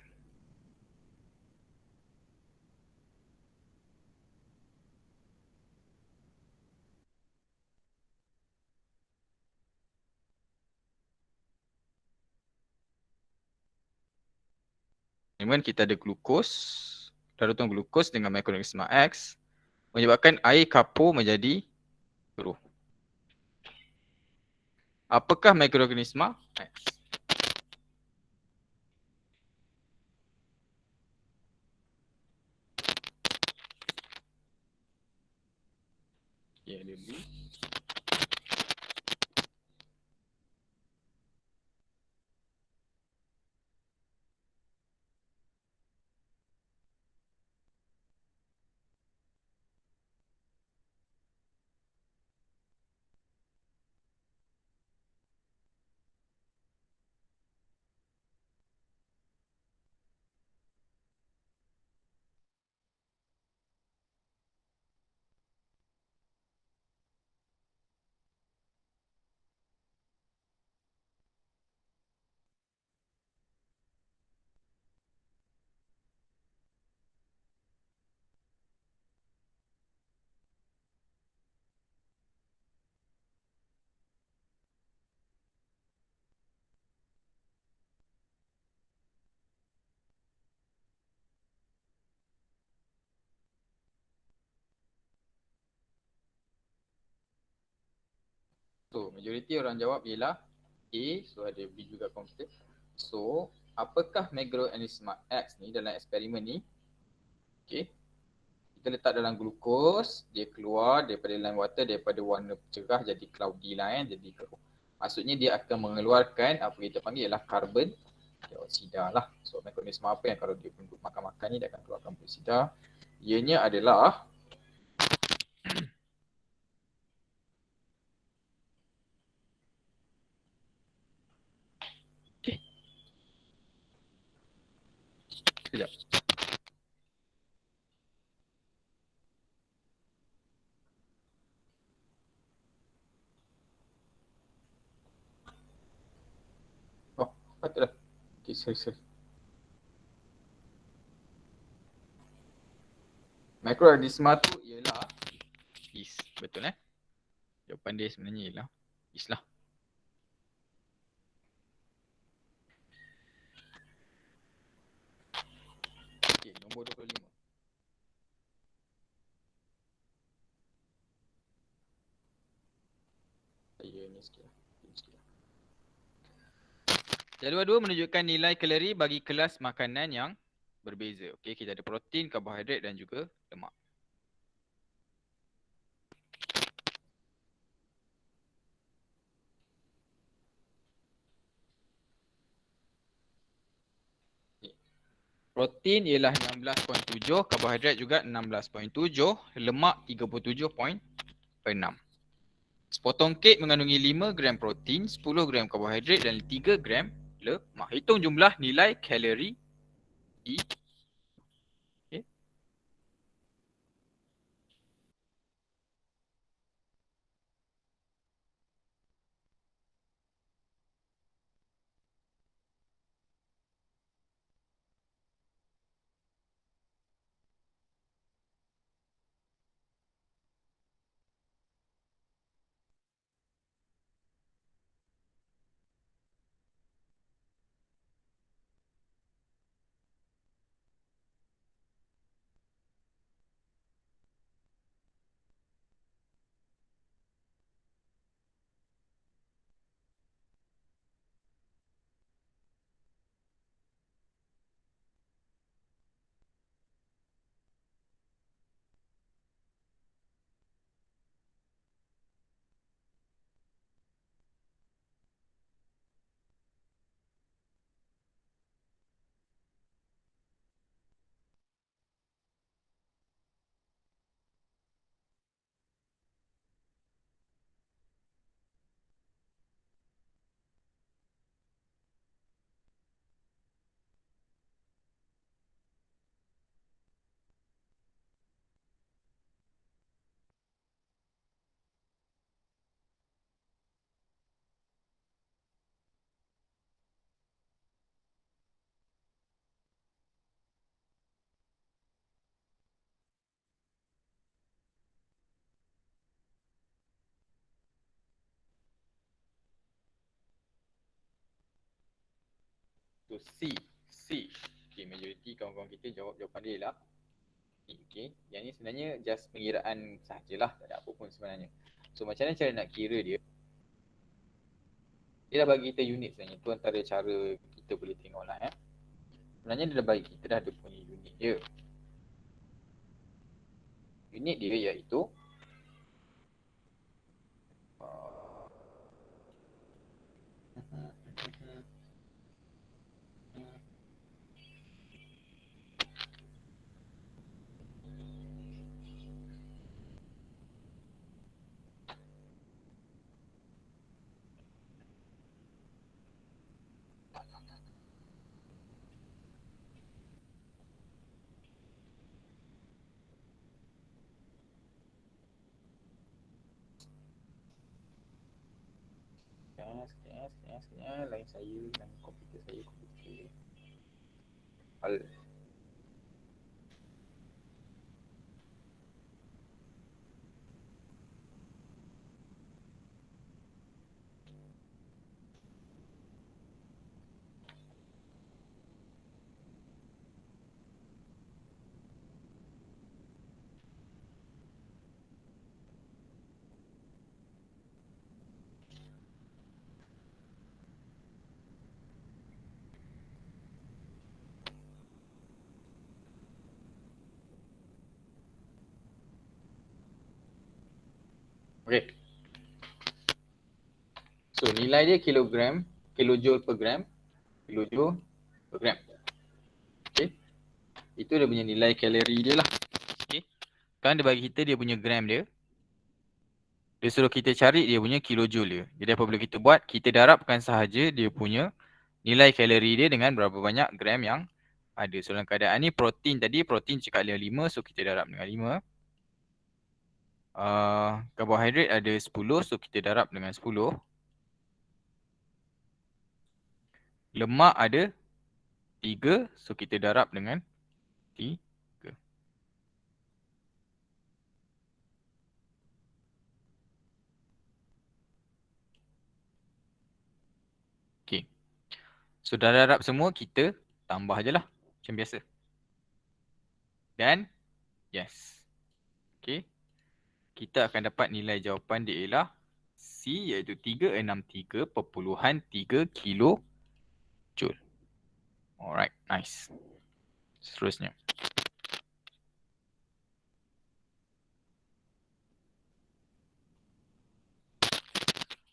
A: Kemudian kita ada glukos, larutan glukos dengan mikroorganisma X menyebabkan air kapur menjadi keruh. Apakah mikroorganisma X? Ya, dia dulu. So, majoriti orang jawab ialah A. So, ada B juga komputer. So, apakah Megaroanisma X ni dalam eksperimen ni? Okay. Kita letak dalam glukos, dia keluar daripada dalam water daripada warna cerah jadi cloudy lah jadi keruh. Maksudnya dia akan mengeluarkan apa kita panggil ialah karbon dioksida lah. So, mekanisme apa yang kalau dia pun makan-makan ni dia akan keluarkan dioksida. Ianya adalah sekejap. Oh, patutlah. Okay, sorry. Mikroorganisma tu ialah yeast. Betul Jawapan dia sebenarnya ialah yeast lah. Okay, nombor 25. Saya ni sikit lah. Jadual 2 menunjukkan nilai kalori bagi kelas makanan yang berbeza. Okey, kita ada protein, karbohidrat dan juga lemak. Protein ialah 16.7, karbohidrat juga 16.7, lemak 37.6. Sepotong kek mengandungi 5 gram protein, 10 gram karbohidrat dan 3 gram lemak. Hitung jumlah nilai kalori I. Okay. So C. Okay, majoriti kawan-kawan kita jawab jawapan dia ialah C. Okay. Yang ni sebenarnya just pengiraan sahajalah. Tak ada apa pun sebenarnya. So macam mana cara nak kira dia? Dia dah bagi kita unit sebenarnya. Tu antara cara kita boleh tengok lah Sebenarnya dia dah bagi kita dah ada punya unit dia. Unit dia iaitu sekejap. Lain saya dan komputer saya. Okey. So nilai dia kilogram, kilojoule per gram, kilojoule per gram. Okey. Itu dia punya nilai kalori dia lah. Okey. Kan dia bagi kita dia punya gram dia. Dia suruh kita cari dia punya kilojoule dia. Jadi apa boleh kita buat? Kita darabkan sahaja dia punya nilai kalori dia dengan berapa banyak gram yang ada. So dalam keadaan ni protein tadi, protein cakap dia 5, so kita darab dengan 5. Karbohidrat ada 10, so kita darab dengan 10. Lemak ada 3, so kita darab dengan 3. Okay. So dah darab semua, kita tambah je lah macam biasa. Dan yes. Okay. Kita akan dapat nilai jawapan dia ialah C, iaitu 363.3 kilojoule. Alright, nice. Seterusnya.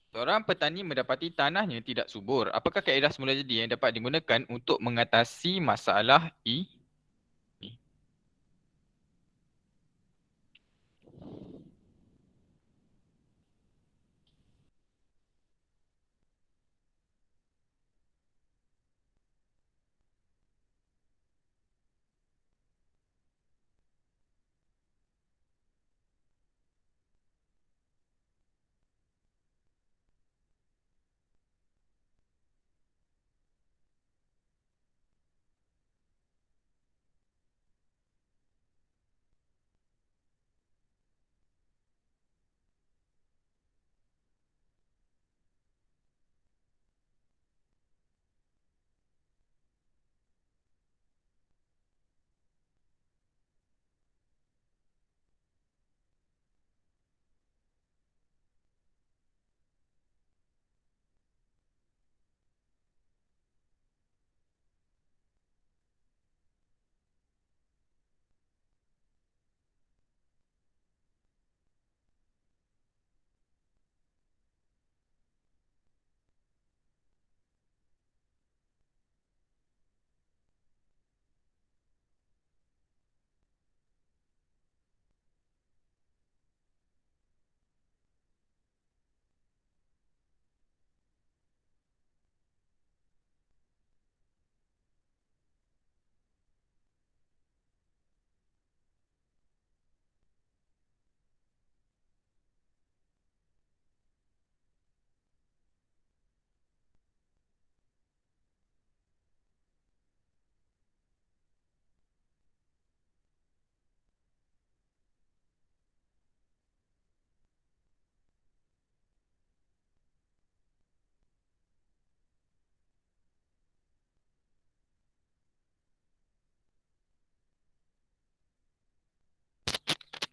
A: Seorang petani mendapati tanahnya tidak subur. Apakah kaedah semula jadi yang dapat digunakan untuk mengatasi masalah ini?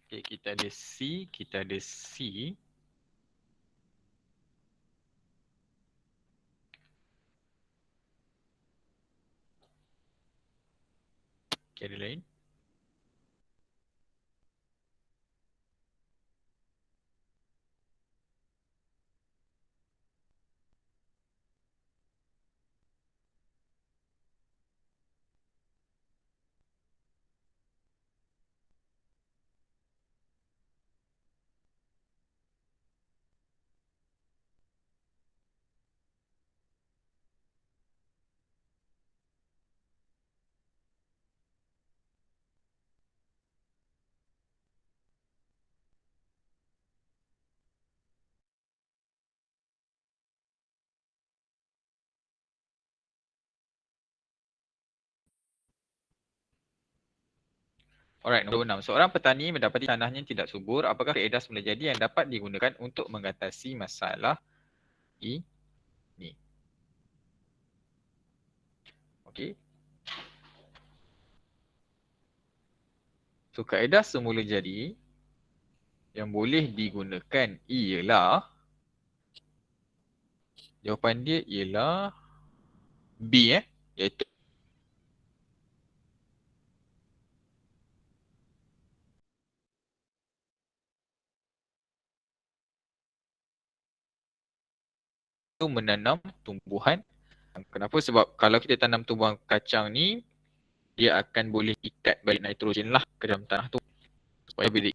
A: Okay, kita ada C, kita ada C. Okay, ada lain? Alright, nombor 6. Seorang petani mendapati tanahnya tidak subur. Apakah kaedah semula jadi yang dapat digunakan untuk mengatasi masalah ini? Okey. So kaedah semula jadi yang boleh digunakan ialah, jawapan dia ialah B, iaitu menanam tumbuhan. Kenapa? Sebab kalau kita tanam tumbuhan kacang ni, dia akan boleh ikat balik nitrogen lah ke dalam tanah tu. Supaya bila